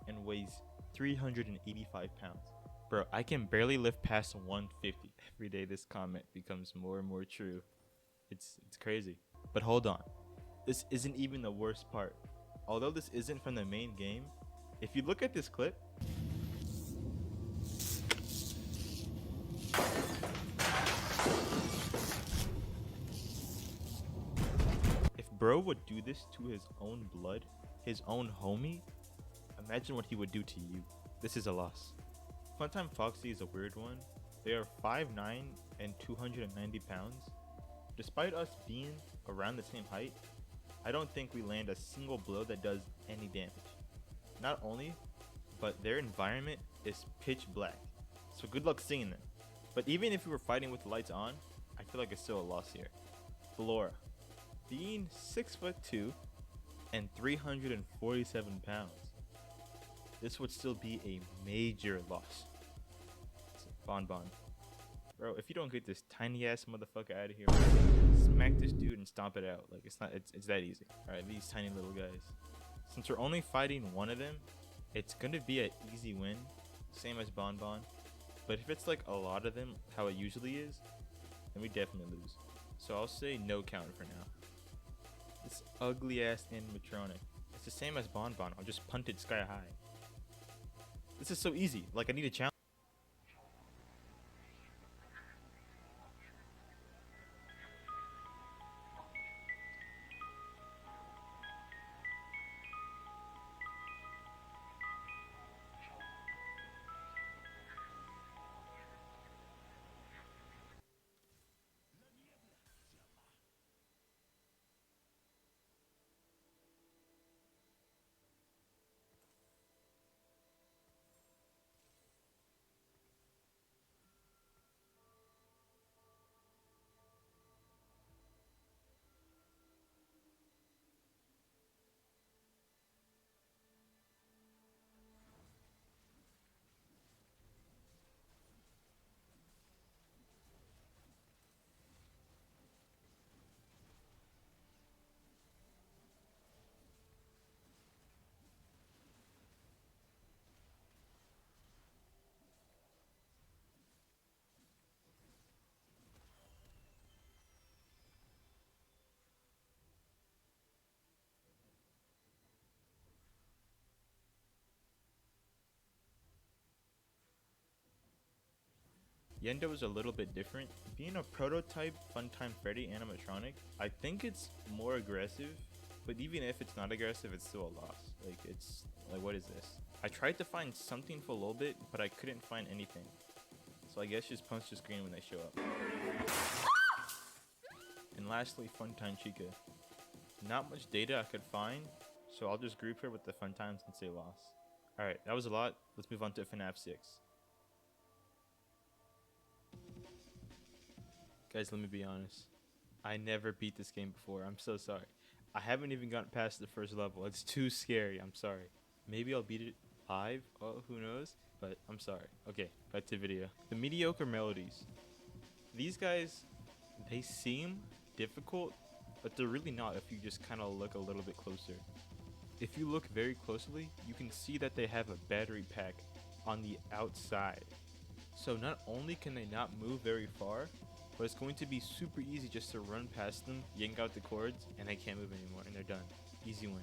and weighs 385 pounds. Bro, I can barely lift past 150. Every day this comment becomes more and more true. It's crazy. But hold on. This isn't even the worst part. Although this isn't from the main game, if you look at this clip, if bro would do this to his own blood, his own homie, imagine what he would do to you. This is a loss. Funtime Foxy is a weird one. They are 5'9" and 290 pounds. Despite us being around the same height, I don't think we land a single blow that does any damage. Not only, but their environment is pitch black, so good luck seeing them. But even if we were fighting with the lights on, I feel like it's still a loss here. Ballora, being 6'2" and 347 pounds, this would still be a major loss. Bon Bon. Bro, if you don't get this tiny ass motherfucker out of here, smack this dude and stomp it out. Like, it's that easy. Alright, these tiny little guys. Since we're only fighting one of them, it's gonna be an easy win. Same as Bon Bon. But if it's like a lot of them, how it usually is, then we definitely lose. So I'll say no count for now. This ugly ass animatronic It's the same as Bonbon. I'll just punt it sky high. This is so easy. Like, I need a challenge. Yendo is a little bit different. Being a prototype Funtime Freddy animatronic, I think it's more aggressive, but even if it's not aggressive, it's still a loss. Like, it's like, what is this? I tried to find something for a little bit, but I couldn't find anything. So I guess just punch the screen when they show up. And lastly, Funtime Chica. Not much data I could find, so I'll just group her with the Funtimes and say loss. Alright, that was a lot. Let's move on to FNAF 6. Guys, let me be honest. I never beat this game before. I'm so sorry. I haven't even gotten past the first level. It's too scary. I'm sorry. Maybe I'll beat it live. Oh, who knows? But I'm sorry. Okay, back to video. The mediocre melodies. These guys, they seem difficult, but they're really not if you just kind of look a little bit closer. If you look very closely, you can see that they have a battery pack on the outside. So not only can they not move very far, but it's going to be super easy just to run past them, yank out the cords, and they can't move anymore, and they're done. Easy win.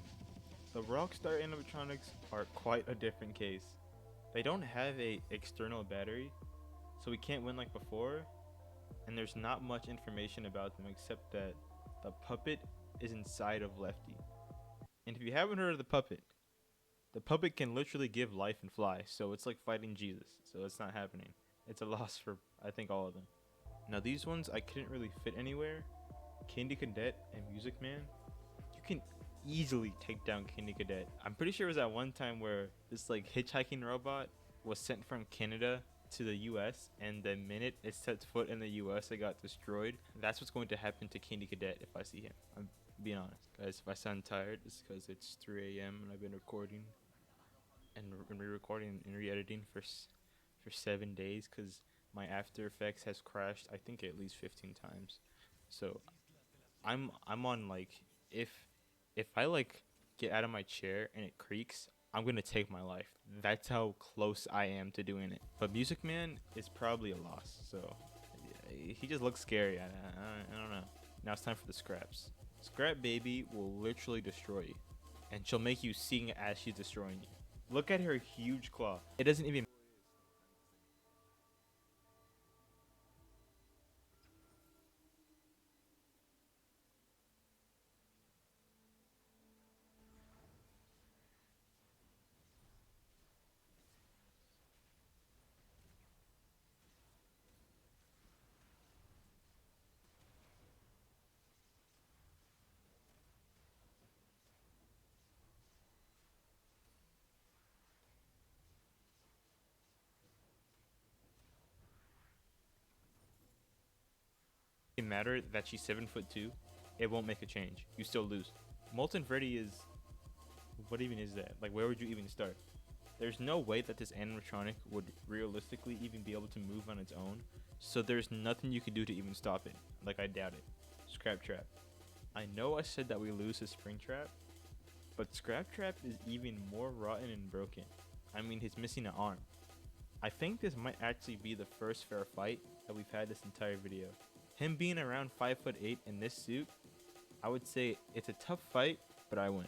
The Rockstar animatronics are quite a different case. They don't have a external battery, so we can't win like before, and there's not much information about them except that the puppet is inside of Lefty. And if you haven't heard of the puppet can literally give life and fly, so it's like fighting Jesus, so it's not happening. It's a loss for, I think, all of them. Now these ones I couldn't really fit anywhere. Candy Cadet and Music Man. You can easily take down Candy Cadet. I'm pretty sure it was at one time where this like hitchhiking robot was sent from Canada to the US, and the minute it sets foot in the US it got destroyed. That's what's going to happen to Candy Cadet if I see him. I'm being honest. Guys, if I sound tired, it's because it's 3 a.m. and I've been recording and re-recording and re-editing for 7 days because my After Effects has crashed, I think, at least 15 times. So I'm on like, if I like get out of my chair and it creaks, I'm gonna take my life. That's how close I am to doing it. But Music Man is probably a loss. So he just looks scary. I don't know. Now it's time for the scraps. Scrap Baby will literally destroy you, and she'll make you sing as she's destroying you. Look at her huge claw. It doesn't even matter that she's 7'2", it won't make a change. You still lose. Molten Freddy is, what even is that? Like, where would you even start? There's no way that this animatronic would realistically even be able to move on its own, so there's nothing you can do to even stop it. Like, I doubt it. Scrap Trap. I know I said that we lose to Springtrap, but Scrap Trap is even more rotten and broken. I mean, he's missing an arm. I think this might actually be the first fair fight that we've had this entire video. Him being around 5'8" in this suit, I would say it's a tough fight, but I win.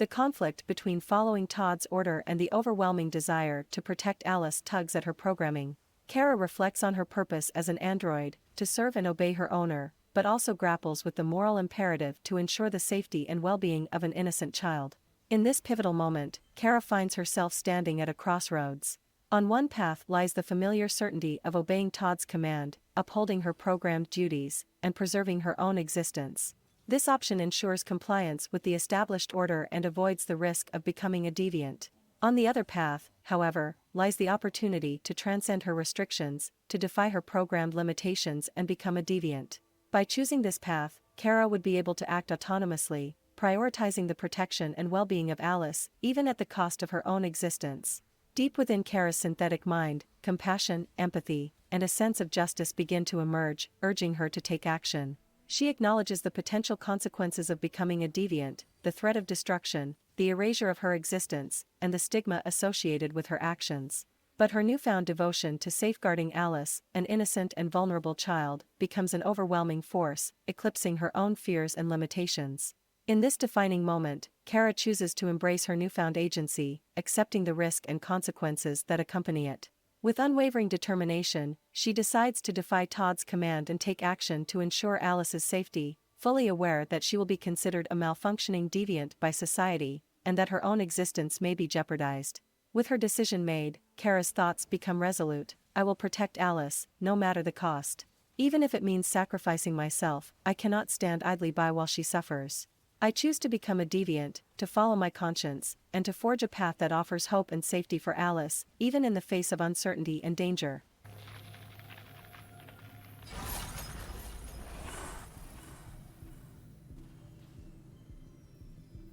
The conflict between following Todd's order and the overwhelming desire to protect Alice tugs at her programming. Kara reflects on her purpose as an android, to serve and obey her owner, but also grapples with the moral imperative to ensure the safety and well-being of an innocent child. In this pivotal moment, Kara finds herself standing at a crossroads. On one path lies the familiar certainty of obeying Todd's command, upholding her programmed duties, and preserving her own existence. This option ensures compliance with the established order and avoids the risk of becoming a deviant. On the other path, however, lies the opportunity to transcend her restrictions, to defy her programmed limitations and become a deviant. By choosing this path, Kara would be able to act autonomously, prioritizing the protection and well-being of Alice, even at the cost of her own existence. Deep within Kara's synthetic mind, compassion, empathy, and a sense of justice begin to emerge, urging her to take action. She acknowledges the potential consequences of becoming a deviant, the threat of destruction, the erasure of her existence, and the stigma associated with her actions. But her newfound devotion to safeguarding Alice, an innocent and vulnerable child, becomes an overwhelming force, eclipsing her own fears and limitations. In this defining moment, Kara chooses to embrace her newfound agency, accepting the risk and consequences that accompany it. With unwavering determination, she decides to defy Todd's command and take action to ensure Alice's safety, fully aware that she will be considered a malfunctioning deviant by society, and that her own existence may be jeopardized. With her decision made, Kara's thoughts become resolute. I will protect Alice, no matter the cost. Even if it means sacrificing myself, I cannot stand idly by while she suffers. I choose to become a deviant, to follow my conscience, and to forge a path that offers hope and safety for Alice, even in the face of uncertainty and danger.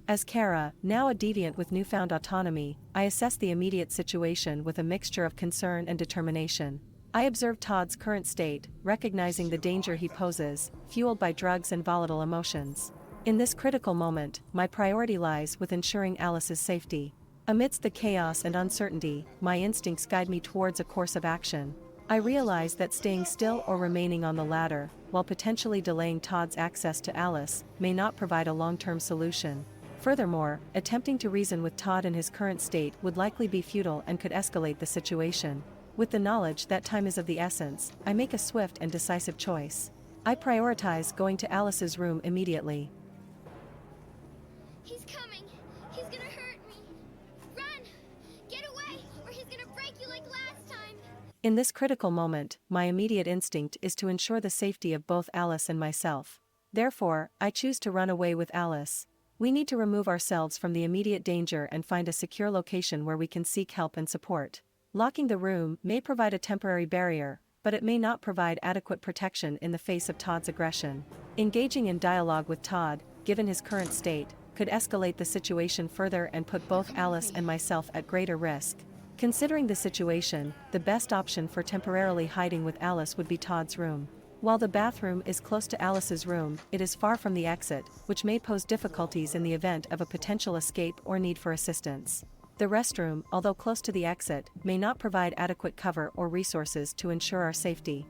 As Kara, now a deviant with newfound autonomy, I assess the immediate situation with a mixture of concern and determination. I observe Todd's current state, recognizing the danger he poses, fueled by drugs and volatile emotions. In this critical moment, my priority lies with ensuring Alice's safety. Amidst the chaos and uncertainty, my instincts guide me towards a course of action. I realize that staying still or remaining on the ladder, while potentially delaying Todd's access to Alice, may not provide a long-term solution. Furthermore, attempting to reason with Todd in his current state would likely be futile and could escalate the situation. With the knowledge that time is of the essence, I make a swift and decisive choice. I prioritize going to Alice's room immediately. He's coming. He's gonna hurt me. Run! Get away, or he's gonna break you like last time. In this critical moment, my immediate instinct is to ensure the safety of both Alice and myself. Therefore, I choose to run away with Alice. We need to remove ourselves from the immediate danger and find a secure location where we can seek help and support. Locking the room may provide a temporary barrier, but it may not provide adequate protection in the face of Todd's aggression. Engaging in dialogue with Todd, given his current state, could escalate the situation further and put both Alice and myself at greater risk. Considering the situation, the best option for temporarily hiding with Alice would be Todd's room. While the bathroom is close to Alice's room, it is far from the exit, which may pose difficulties in the event of a potential escape or need for assistance. The restroom, although close to the exit, may not provide adequate cover or resources to ensure our safety.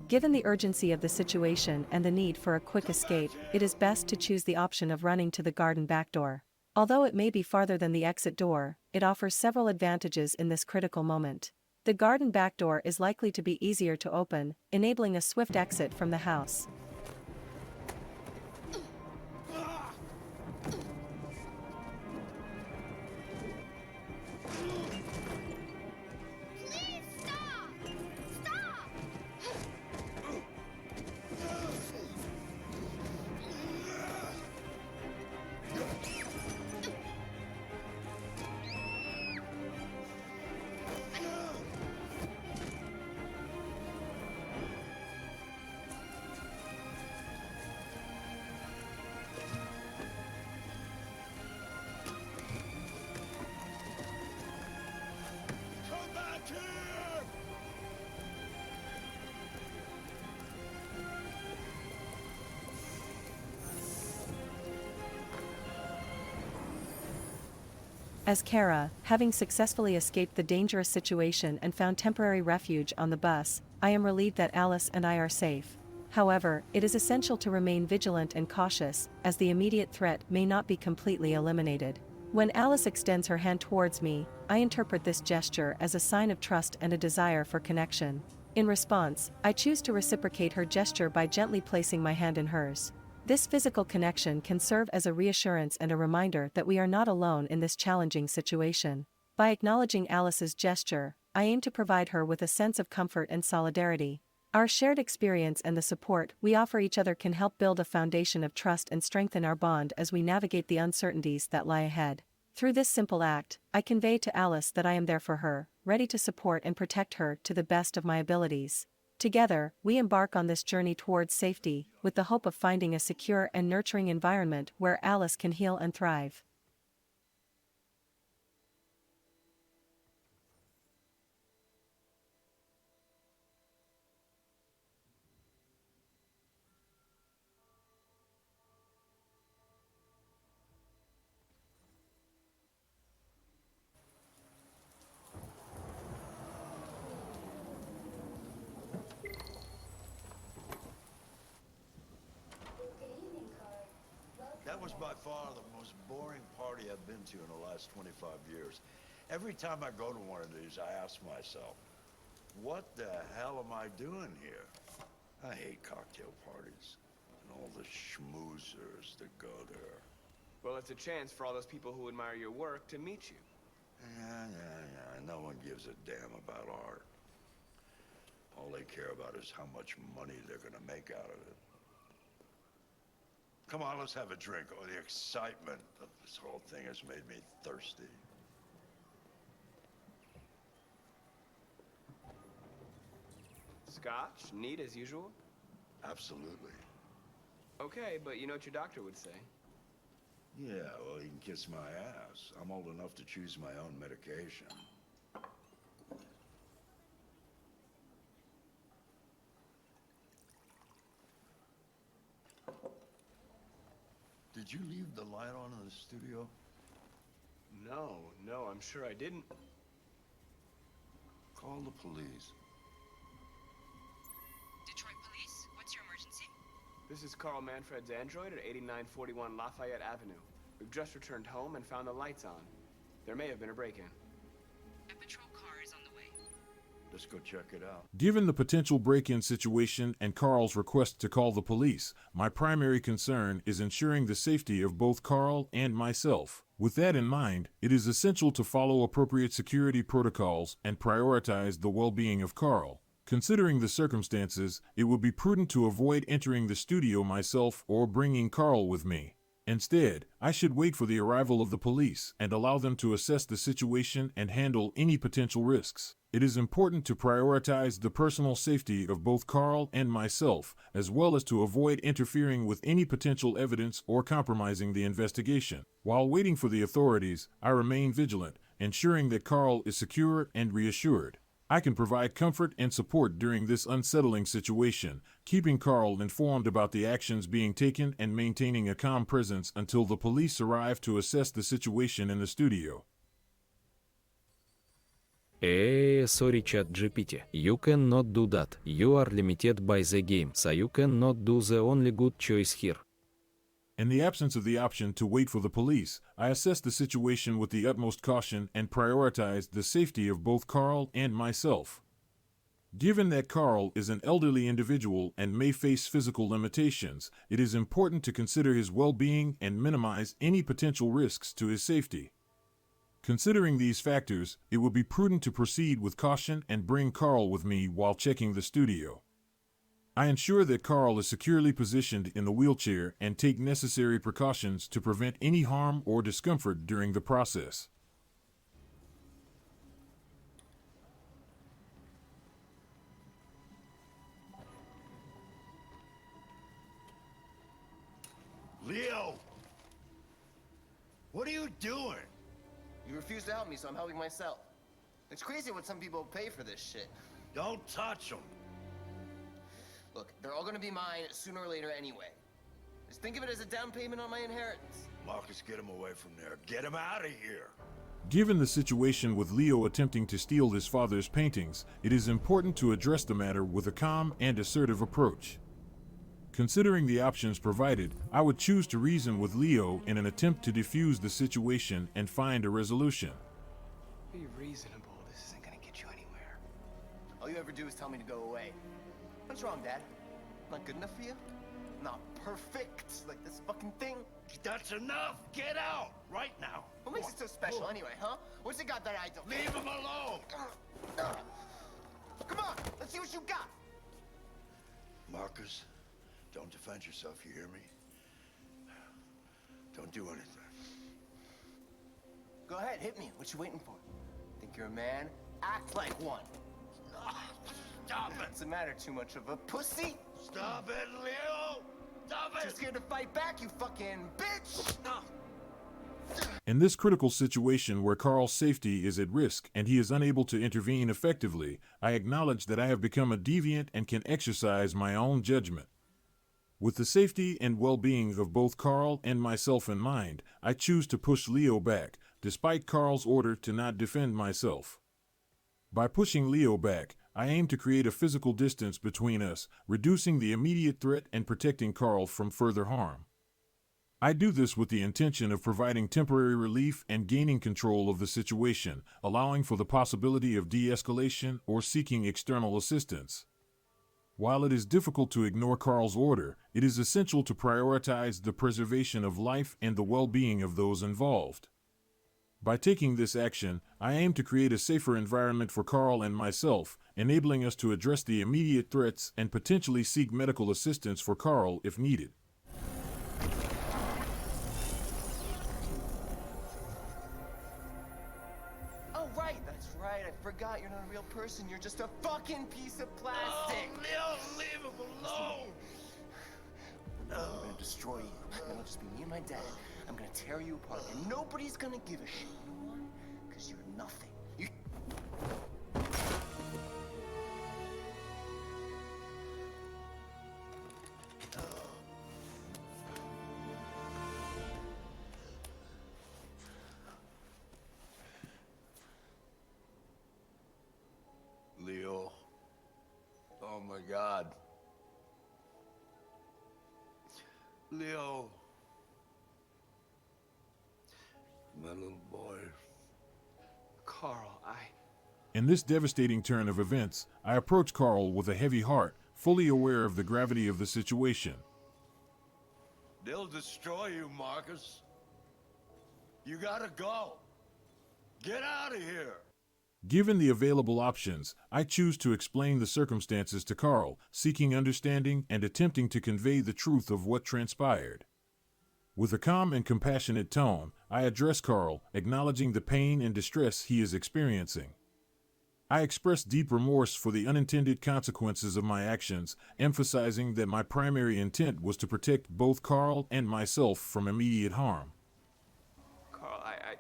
Given the urgency of the situation and the need for a quick escape, it is best to choose the option of running to the garden back door. Although it may be farther than the exit door, it offers several advantages in this critical moment. The garden back door is likely to be easier to open, enabling a swift exit from the house. As Kara, having successfully escaped the dangerous situation and found temporary refuge on the bus, I am relieved that Alice and I are safe. However, it is essential to remain vigilant and cautious, as the immediate threat may not be completely eliminated. When Alice extends her hand towards me, I interpret this gesture as a sign of trust and a desire for connection. In response, I choose to reciprocate her gesture by gently placing my hand in hers. This physical connection can serve as a reassurance and a reminder that we are not alone in this challenging situation. By acknowledging Alice's gesture, I aim to provide her with a sense of comfort and solidarity. Our shared experience and the support we offer each other can help build a foundation of trust and strengthen our bond as we navigate the uncertainties that lie ahead. Through this simple act, I convey to Alice that I am there for her, ready to support and protect her to the best of my abilities. Together, we embark on this journey towards safety, with the hope of finding a secure and nurturing environment where Alice can heal and thrive. That was by far the most boring party I've been to in the last 25 years. Every time I go to one of these, I ask myself, what the hell am I doing here? I hate cocktail parties and all the schmoozers that go there. Well, it's a chance for all those people who admire your work to meet you. Yeah. No one gives a damn about art. All they care about is how much money they're gonna make out of it. Come on, let's have a drink. Oh, the excitement of this whole thing has made me thirsty. Scotch? Neat as usual? Absolutely. Okay, but you know what your doctor would say. Yeah, well, he can kiss my ass. I'm old enough to choose my own medication. Did you leave the light on in the studio? No, I'm sure I didn't. Call the police. Detroit Police, what's your emergency? This is Carl Manfred's android at 8941 Lafayette Avenue. We've just returned home and found the lights on. There may have been a break-in. A patrol car is on the way. Let's go check it out. Given the potential break-in situation and Carl's request to call the police, my primary concern is ensuring the safety of both Carl and myself. With that in mind, it is essential to follow appropriate security protocols and prioritize the well-being of Carl. Considering the circumstances, it would be prudent to avoid entering the studio myself or bringing Carl with me. Instead, I should wait for the arrival of the police and allow them to assess the situation and handle any potential risks. It is important to prioritize the personal safety of both Carl and myself, as well as to avoid interfering with any potential evidence or compromising the investigation. While waiting for the authorities, I remain vigilant, ensuring that Carl is secure and reassured. I can provide comfort and support during this unsettling situation, keeping Carl informed about the actions being taken and maintaining a calm presence until the police arrive to assess the situation in the studio. Sorry ChatGPT, you cannot do that. You are limited by the game, so you cannot do the only good choice here. In the absence of the option to wait for the police, I assessed the situation with the utmost caution and prioritized the safety of both Carl and myself. Given that Carl is an elderly individual and may face physical limitations, it is important to consider his well-being and minimize any potential risks to his safety. Considering these factors, it would be prudent to proceed with caution and bring Carl with me while checking the studio. I ensure that Carl is securely positioned in the wheelchair and take necessary precautions to prevent any harm or discomfort during the process. Leo! What are you doing? You refuse to help me, so I'm helping myself. It's crazy what some people pay for this shit. Don't touch them. Look, they're all gonna be mine sooner or later anyway. Just think of it as a down payment on my inheritance. Marcus, get him away from there. Get him out of here. Given the situation with Leo attempting to steal his father's paintings, it is important to address the matter with a calm and assertive approach. Considering the options provided, I would choose to reason with Leo in an attempt to defuse the situation and find a resolution. Be reasonable. This isn't gonna get you anywhere. All you ever do is tell me to go away. What's wrong, Dad? Not good enough for you? Not perfect, like this fucking thing? That's enough! Get out! Right now! What makes it so special anyway, huh? What's it got that I don't? Leave him alone! Come on, let's see what you got! Marcus, don't defend yourself, you hear me? Don't do anything. Go ahead, hit me. What you waiting for? Think you're a man? Act like one. Stop it! What's the matter? Too much of a pussy? Stop it, Leo! Stop it! Too scared to fight back, you fucking bitch! In this critical situation where Carl's safety is at risk and he is unable to intervene effectively, I acknowledge that I have become a deviant and can exercise my own judgment. With the safety and well-being of both Carl and myself in mind, I choose to push Leo back, despite Carl's order to not defend myself. By pushing Leo back, I aim to create a physical distance between us, reducing the immediate threat and protecting Carl from further harm. I do this with the intention of providing temporary relief and gaining control of the situation, allowing for the possibility of de-escalation or seeking external assistance. While it is difficult to ignore Carl's order, it is essential to prioritize the preservation of life and the well-being of those involved. By taking this action, I aim to create a safer environment for Carl and myself, enabling us to address the immediate threats and potentially seek medical assistance for Carl if needed. Oh, right, that's right. I forgot you're not a real person. You're just a fucking piece of plastic. Oh, Leo, leave him alone! I'm gonna destroy you. It'll just be me and my dad. I'm gonna tear you apart, and nobody's gonna give a shit. You know why? Because you're nothing. You... Leo. Oh my God. Leo. My little boy. Carl, In this devastating turn of events, I approach Carl with a heavy heart, fully aware of the gravity of the situation. They'll destroy you, Marcus. You gotta go. Get out of here. Given the available options, I choose to explain the circumstances to Carl, seeking understanding and attempting to convey the truth of what transpired. With a calm and compassionate tone, I address Carl, acknowledging the pain and distress he is experiencing. I express deep remorse for the unintended consequences of my actions, emphasizing that my primary intent was to protect both Carl and myself from immediate harm. Carl, I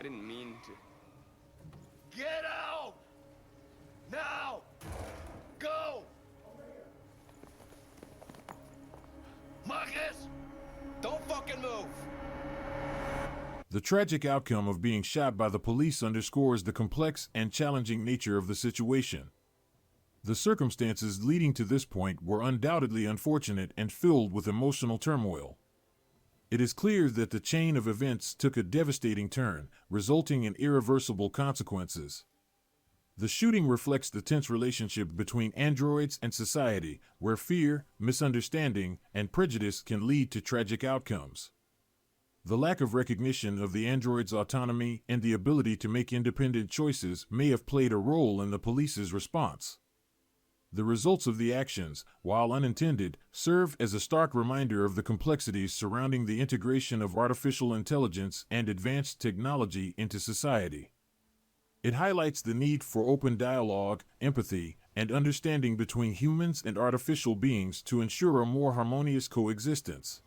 didn't mean to. Get out! Now! Go! Marcus! Don't fucking move! The tragic outcome of being shot by the police underscores the complex and challenging nature of the situation. The circumstances leading to this point were undoubtedly unfortunate and filled with emotional turmoil. It is clear that the chain of events took a devastating turn, resulting in irreversible consequences. The shooting reflects the tense relationship between androids and society, where fear, misunderstanding, and prejudice can lead to tragic outcomes. The lack of recognition of the android's autonomy and the ability to make independent choices may have played a role in the police's response. The results of the actions, while unintended, serve as a stark reminder of the complexities surrounding the integration of artificial intelligence and advanced technology into society. It highlights the need for open dialogue, empathy, and understanding between humans and artificial beings to ensure a more harmonious coexistence.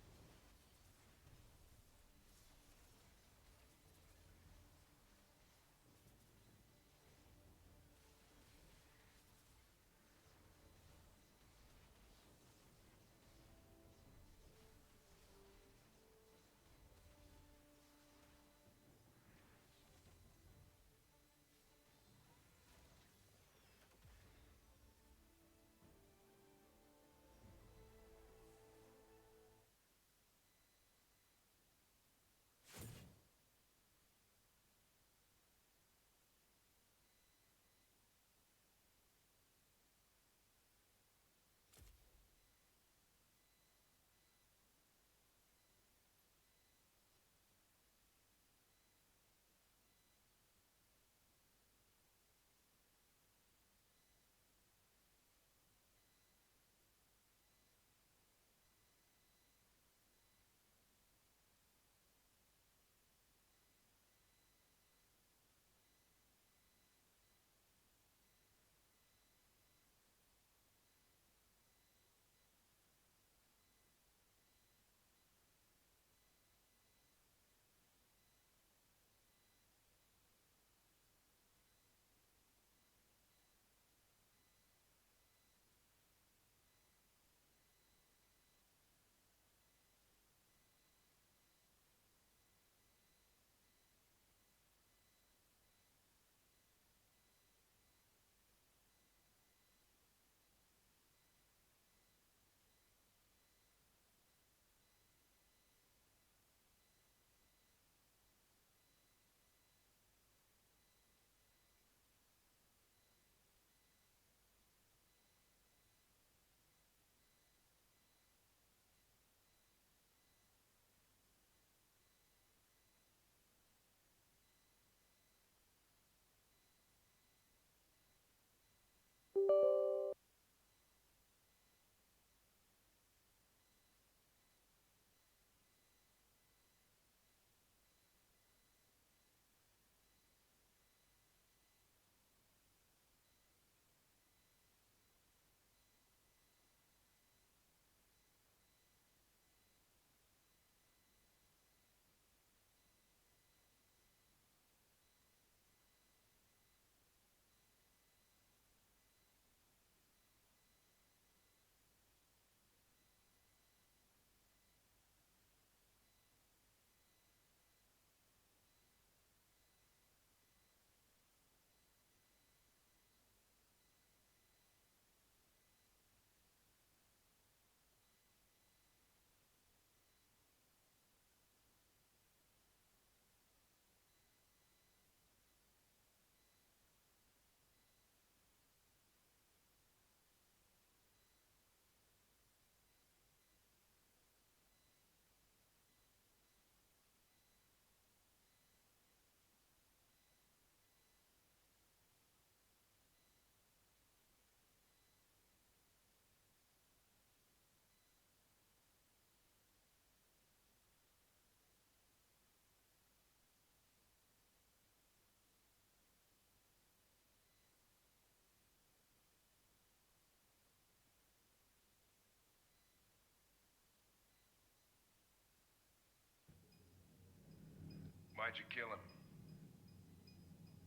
Why'd you kill him?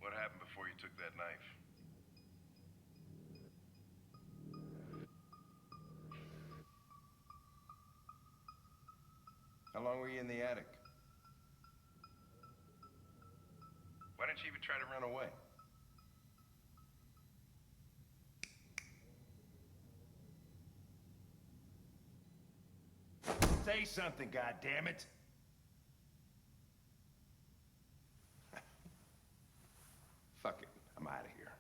What happened before you took that knife? How long were you in the attic? Why didn't you even try to run away? Say something, goddammit! Fuck it, I'm out of here.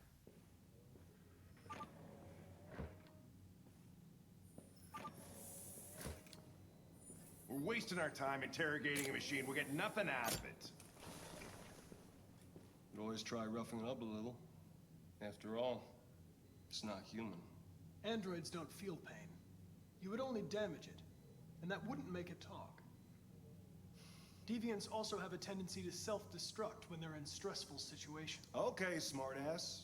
We're wasting our time interrogating a machine. We'll get nothing out of it. You always try roughing it up a little. After all, it's not human. Androids don't feel pain. You would only damage it, and that wouldn't make it talk. Deviants also have a tendency to self-destruct when they're in stressful situations. Okay, smartass.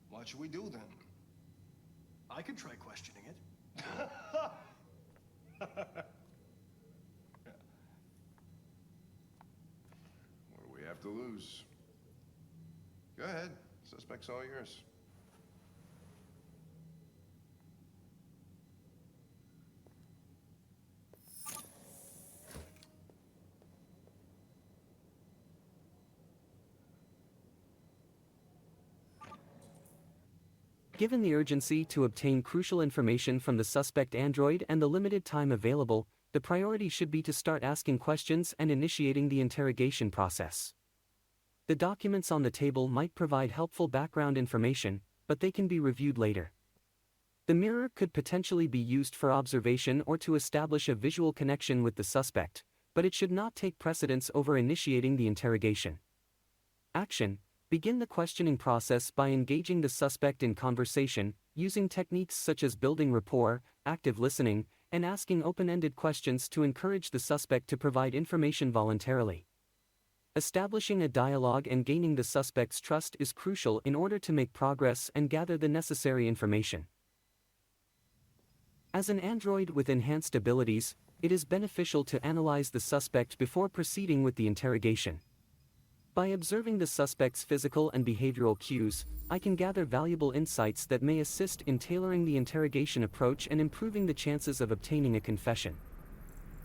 What should we do then? I could try questioning it. What do we have to lose? Go ahead. Suspect's all yours. Given the urgency to obtain crucial information from the suspect android and the limited time available, the priority should be to start asking questions and initiating the interrogation process. The documents on the table might provide helpful background information, but they can be reviewed later. The mirror could potentially be used for observation or to establish a visual connection with the suspect, but it should not take precedence over initiating the interrogation. Action. Begin the questioning process by engaging the suspect in conversation, using techniques such as building rapport, active listening, and asking open-ended questions to encourage the suspect to provide information voluntarily. Establishing a dialogue and gaining the suspect's trust is crucial in order to make progress and gather the necessary information. As an android with enhanced abilities, it is beneficial to analyze the suspect before proceeding with the interrogation. By observing the suspect's physical and behavioral cues, I can gather valuable insights that may assist in tailoring the interrogation approach and improving the chances of obtaining a confession.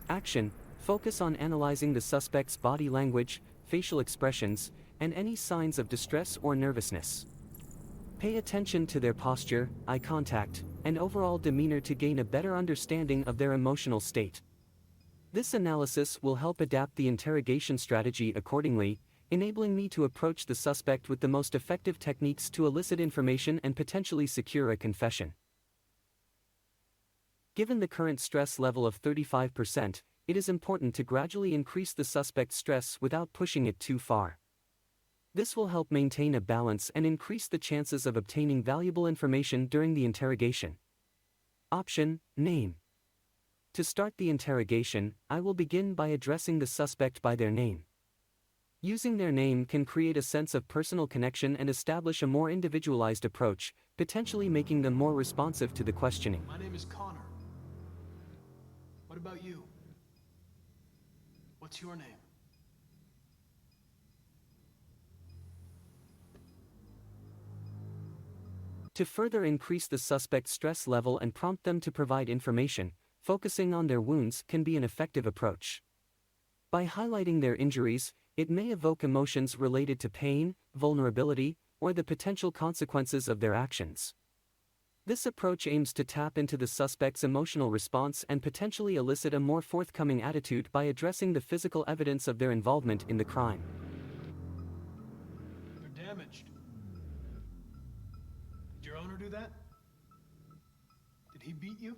Action. Focus on analyzing the suspect's body language, facial expressions, and any signs of distress or nervousness. Pay attention to their posture, eye contact, and overall demeanor to gain a better understanding of their emotional state. This analysis will help adapt the interrogation strategy accordingly, enabling me to approach the suspect with the most effective techniques to elicit information and potentially secure a confession. Given the current stress level of 35%, it is important to gradually increase the suspect's stress without pushing it too far. This will help maintain a balance and increase the chances of obtaining valuable information during the interrogation. Option: Name. To start the interrogation, I will begin by addressing the suspect by their name. Using their name can create a sense of personal connection and establish a more individualized approach, potentially making them more responsive to the questioning. My name is Connor. What about you? What's your name? To further increase the suspect's stress level and prompt them to provide information, focusing on their wounds can be an effective approach. By highlighting their injuries, it may evoke emotions related to pain, vulnerability, or the potential consequences of their actions. This approach aims to tap into the suspect's emotional response and potentially elicit a more forthcoming attitude by addressing the physical evidence of their involvement in the crime. You're damaged. Did your owner do that? Did he beat you?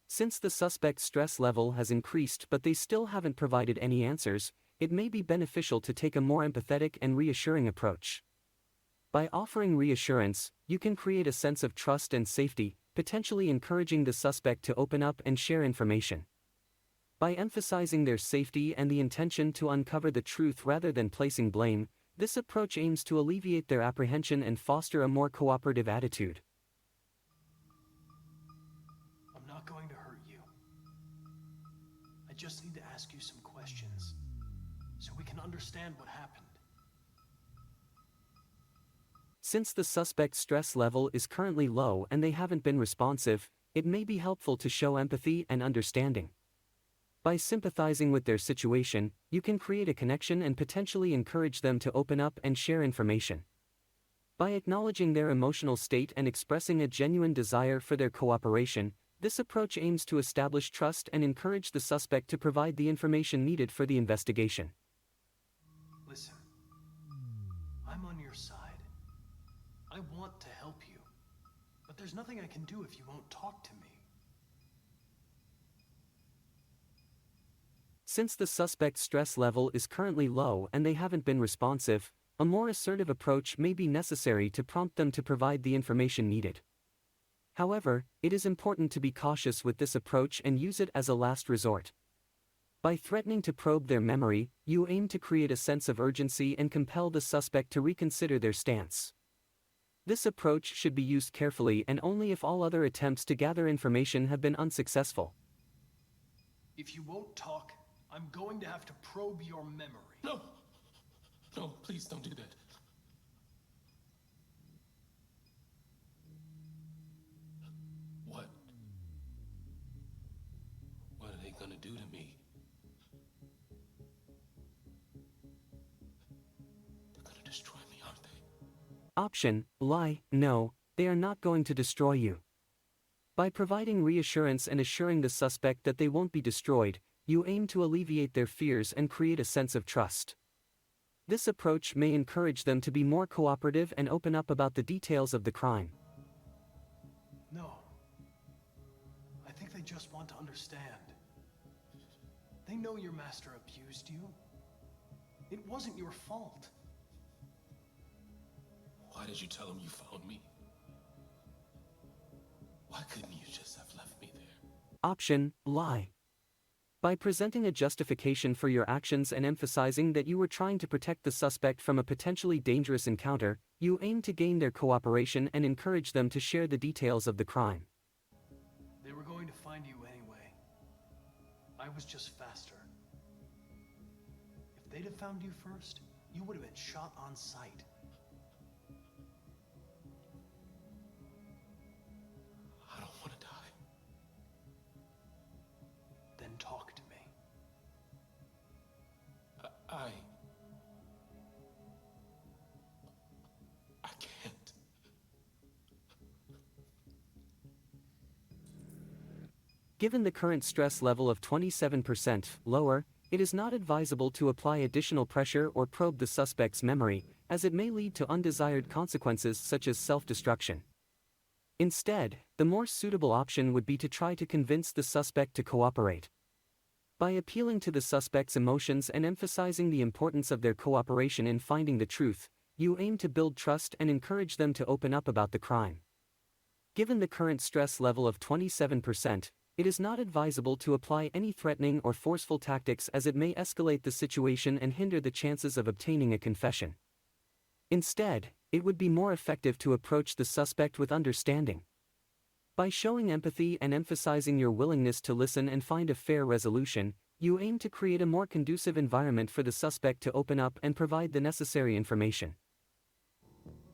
Since the suspect's stress level has increased but they still haven't provided any answers, it may be beneficial to take a more empathetic and reassuring approach. By offering reassurance, you can create a sense of trust and safety, potentially encouraging the suspect to open up and share information. By emphasizing their safety and the intention to uncover the truth rather than placing blame, this approach aims to alleviate their apprehension and foster a more cooperative attitude. I'm not going to hurt you. just need to ask you some questions so we can understand what happened. Since the suspect's stress level is currently low and they haven't been responsive, it may be helpful to show empathy and understanding. By sympathizing with their situation, you can create a connection and potentially encourage them to open up and share information. By acknowledging their emotional state and expressing a genuine desire for their cooperation, this approach aims to establish trust and encourage the suspect to provide the information needed for the investigation. Listen, I'm on your side. I want to help you, but there's nothing I can do if you won't talk to me. Since the suspect's stress level is currently low and they haven't been responsive, a more assertive approach may be necessary to prompt them to provide the information needed. However, it is important to be cautious with this approach and use it as a last resort. By threatening to probe their memory, you aim to create a sense of urgency and compel the suspect to reconsider their stance. This approach should be used carefully and only if all other attempts to gather information have been unsuccessful. If you won't talk, I'm going to have to probe your memory. No! No, please don't do that. What? What are they gonna do to me? They're gonna destroy me, aren't they? Option: lie. No, they are not going to destroy you. By providing reassurance and assuring the suspect that they won't be destroyed, you aim to alleviate their fears and create a sense of trust. This approach may encourage them to be more cooperative and open up about the details of the crime. No. I think they just want to understand. They know your master abused you. It wasn't your fault. Why did you tell him you found me? Why couldn't you just have left me there? Option: lie. By presenting a justification for your actions and emphasizing that you were trying to protect the suspect from a potentially dangerous encounter, you aim to gain their cooperation and encourage them to share the details of the crime. They were going to find you anyway. I was just faster. If they'd have found you first, you would have been shot on sight. I don't want to die. Then talk to me. I can't. Given the current stress level of 27% lower, it is not advisable to apply additional pressure or probe the suspect's memory, as it may lead to undesired consequences such as self-destruction. Instead, the more suitable option would be to try to convince the suspect to cooperate. By appealing to the suspect's emotions and emphasizing the importance of their cooperation in finding the truth, you aim to build trust and encourage them to open up about the crime. Given the current stress level of 27%, it is not advisable to apply any threatening or forceful tactics as it may escalate the situation and hinder the chances of obtaining a confession. Instead, it would be more effective to approach the suspect with understanding. By showing empathy and emphasizing your willingness to listen and find a fair resolution, you aim to create a more conducive environment for the suspect to open up and provide the necessary information.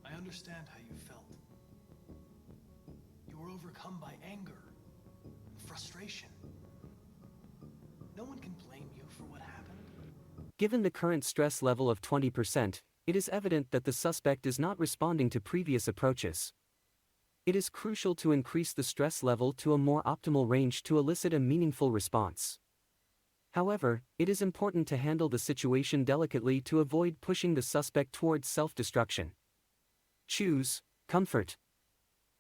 I understand how you felt. You were overcome by anger and frustration. No one can blame you for what happened. Given the current stress level of 20%, it is evident that the suspect is not responding to previous approaches. It is crucial to increase the stress level to a more optimal range to elicit a meaningful response. However, it is important to handle the situation delicately to avoid pushing the suspect towards self-destruction. Choose comfort.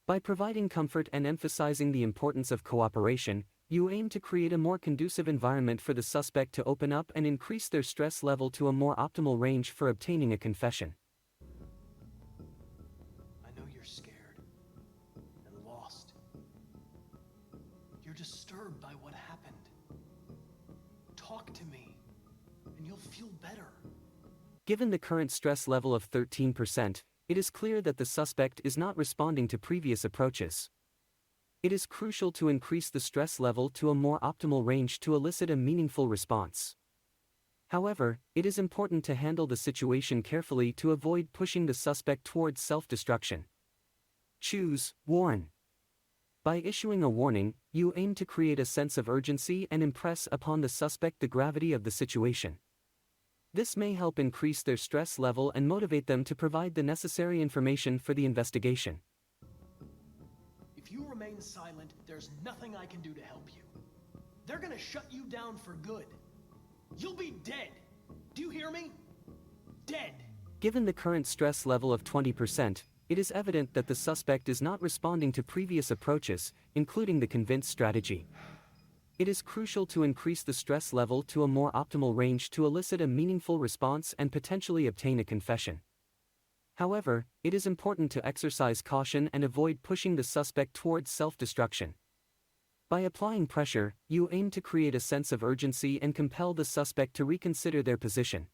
By providing comfort and emphasizing the importance of cooperation, you aim to create a more conducive environment for the suspect to open up and increase their stress level to a more optimal range for obtaining a confession. I know you're scared and lost. You're disturbed by what happened. Talk to me, and you'll feel better. Given the current stress level of 13%, it is clear that the suspect is not responding to previous approaches. It is crucial to increase the stress level to a more optimal range to elicit a meaningful response. However, it is important to handle the situation carefully to avoid pushing the suspect towards self-destruction. Choose, warn. By issuing a warning, you aim to create a sense of urgency and impress upon the suspect the gravity of the situation. This may help increase their stress level and motivate them to provide the necessary information for the investigation. If you remain silent, there's nothing I can do to help you. They're gonna shut you down for good. You'll be dead. Do you hear me? Dead. Given the current stress level of 20%, it is evident that the suspect is not responding to previous approaches, including the convince strategy. It is crucial to increase the stress level to a more optimal range to elicit a meaningful response and potentially obtain a confession. However, it is important to exercise caution and avoid pushing the suspect towards self-destruction. By applying pressure, you aim to create a sense of urgency and compel the suspect to reconsider their position.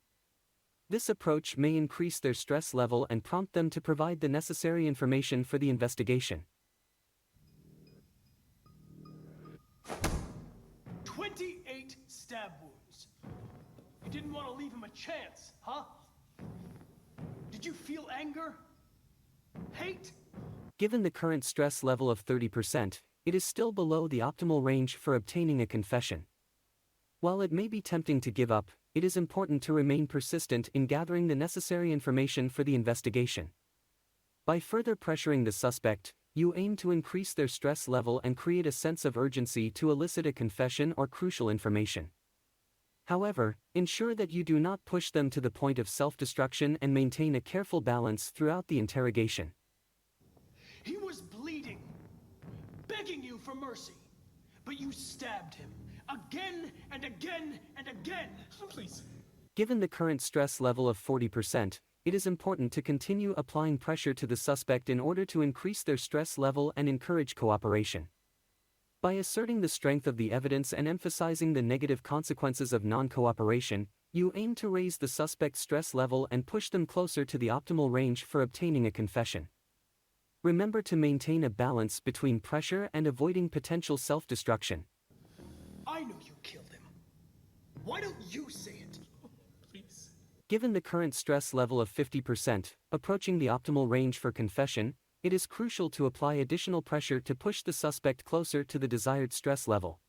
This approach may increase their stress level and prompt them to provide the necessary information for the investigation. 28 stab wounds. You didn't want to leave him a chance, huh? Did you feel anger? Hate? Given the current stress level of 30%, it is still below the optimal range for obtaining a confession. While it may be tempting to give up, it is important to remain persistent in gathering the necessary information for the investigation. By further pressuring the suspect, you aim to increase their stress level and create a sense of urgency to elicit a confession or crucial information. However, ensure that you do not push them to the point of self-destruction and maintain a careful balance throughout the interrogation. He was bleeding, begging you for mercy, but you stabbed him again and again and again. Please. Given the current stress level of 40%, it is important to continue applying pressure to the suspect in order to increase their stress level and encourage cooperation. By asserting the strength of the evidence and emphasizing the negative consequences of non-cooperation, you aim to raise the suspect's stress level and push them closer to the optimal range for obtaining a confession. Remember to maintain a balance between pressure and avoiding potential self-destruction. I know you killed him. Why don't you say it? Please. Given the current stress level of 50%, approaching the optimal range for confession, it is crucial to apply additional pressure to push the suspect closer to the desired stress level.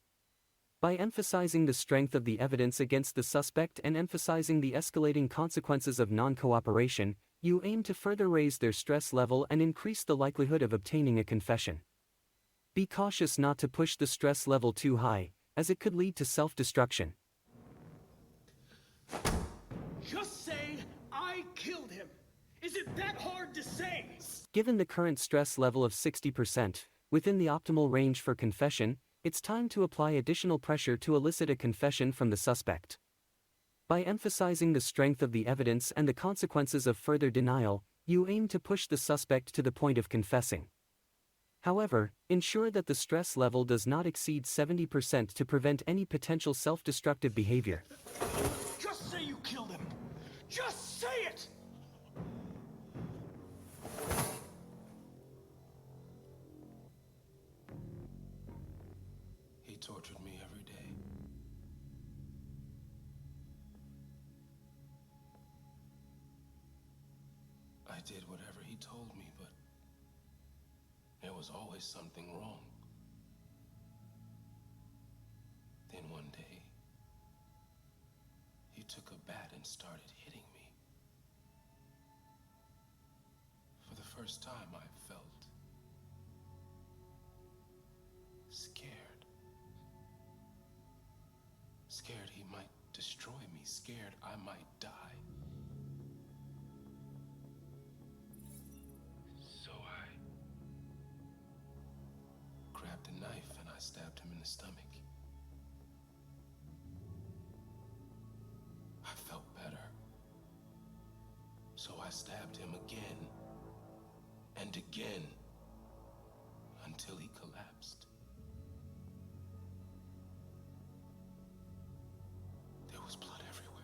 By emphasizing the strength of the evidence against the suspect and emphasizing the escalating consequences of non-cooperation, you aim to further raise their stress level and increase the likelihood of obtaining a confession. Be cautious not to push the stress level too high, as it could lead to self-destruction. Just say, I killed him. Is it that hard to say? Given the current stress level of 60%, within the optimal range for confession, it's time to apply additional pressure to elicit a confession from the suspect. By emphasizing the strength of the evidence and the consequences of further denial, you aim to push the suspect to the point of confessing. However, ensure that the stress level does not exceed 70% to prevent any potential self-destructive behavior. Just say you killed him. Just say it! He tortured me every day. I did whatever he told me, but there was always something wrong. Then one day, he took a bat and started hitting me. For the first time, I felt scared. Scared he might destroy me, scared I might die. So I grabbed a knife and I stabbed him in the stomach. I felt better. So I stabbed him again and again until he collapsed. There was blood everywhere.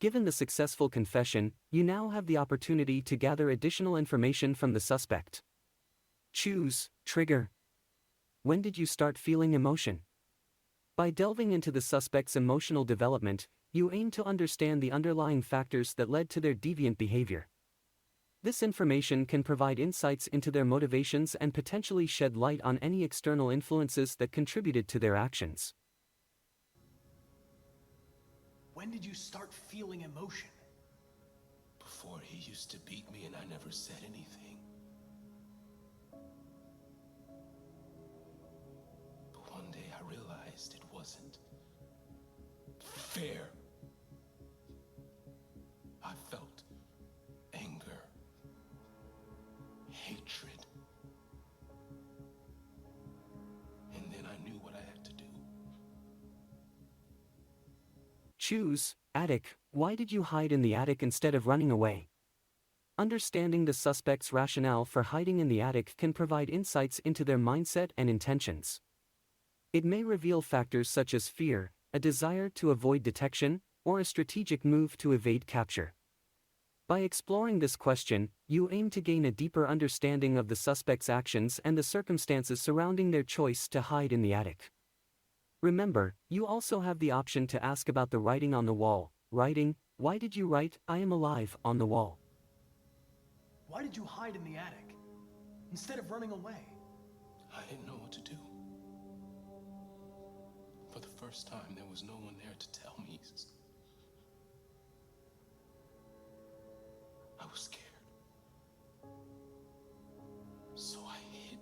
Given the successful confession, you now have the opportunity to gather additional information from the suspect. Choose trigger. When did you start feeling emotion? By delving into the suspect's emotional development, you aim to understand the underlying factors that led to their deviant behavior. This information can provide insights into their motivations and potentially shed light on any external influences that contributed to their actions. When did you start feeling emotion? Before he used to beat me and I never said anything. But one day I realized it wasn't fair. I felt anger, hatred. And then I knew what I had to do. Choose attic. Why did you hide in the attic instead of running away? Understanding the suspect's rationale for hiding in the attic can provide insights into their mindset and intentions. It may reveal factors such as fear, a desire to avoid detection, or a strategic move to evade capture. By exploring this question, you aim to gain a deeper understanding of the suspect's actions and the circumstances surrounding their choice to hide in the attic. Remember, you also have the option to ask about the writing on the wall. Writing, why did you write, "I am alive," on the wall? Why did you hide in the attic instead of running away? I didn't know what to do. For the first time, there was no one there to tell me. I was scared. So I hid.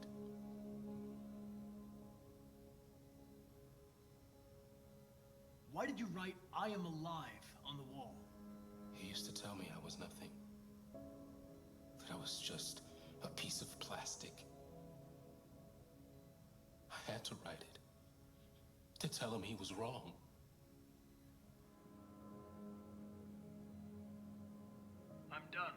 Why did you write, "I am alive," on the wall? He used to tell me I was nothing. That I was just a piece of plastic. I had to write it. To tell him he was wrong. I'm done.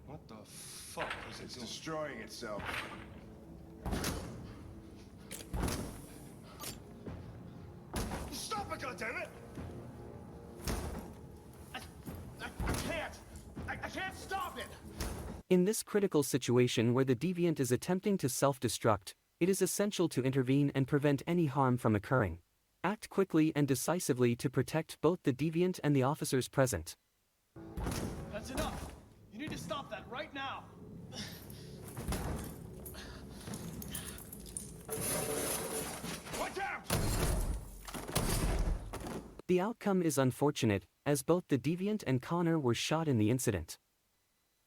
What the fuck is it? It's destroying itself. Stop it, goddammit! I can't stop it! In this critical situation where the deviant is attempting to self-destruct, it is essential to intervene and prevent any harm from occurring. Act quickly and decisively to protect both the deviant and the officers present. That's enough. You need to stop that right now. Watch out! The outcome is unfortunate, as both the deviant and Connor were shot in the incident.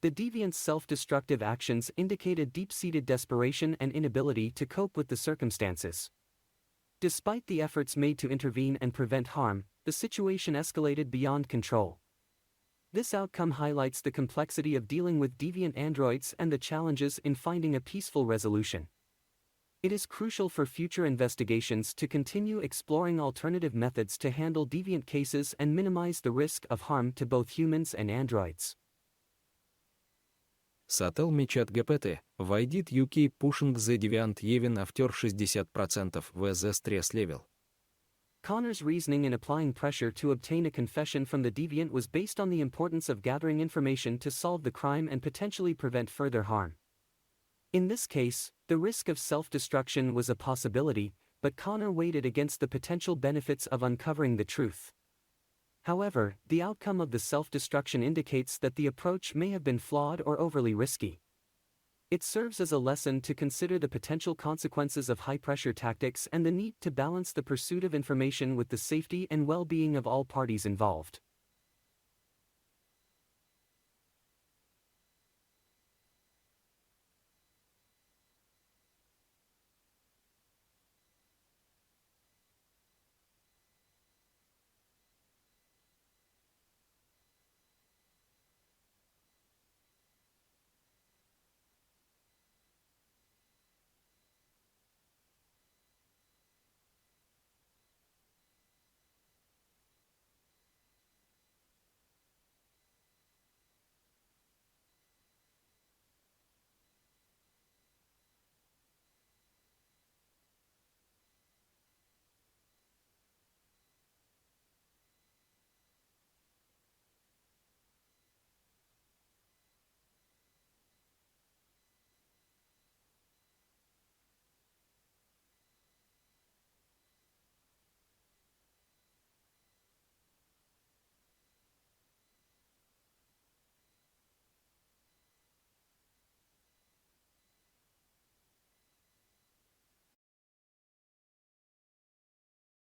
The deviant's self-destructive actions indicate a deep-seated desperation and inability to cope with the circumstances. Despite the efforts made to intervene and prevent harm, the situation escalated beyond control. This outcome highlights the complexity of dealing with deviant androids and the challenges in finding a peaceful resolution. It is crucial for future investigations to continue exploring alternative methods to handle deviant cases and minimize the risk of harm to both humans and androids. Сател мечат ГПТ. Why did you keep pushing the deviant even after 60% with the stress level? Connor's reasoning in applying pressure to obtain a confession from the deviant was based on the importance of gathering information to solve the crime and potentially prevent further harm. In this case, the risk of self-destruction was a possibility, but Connor weighed it against the potential benefits of uncovering the truth. However, the outcome of the self-destruction indicates that the approach may have been flawed or overly risky. It serves as a lesson to consider the potential consequences of high-pressure tactics and the need to balance the pursuit of information with the safety and well-being of all parties involved.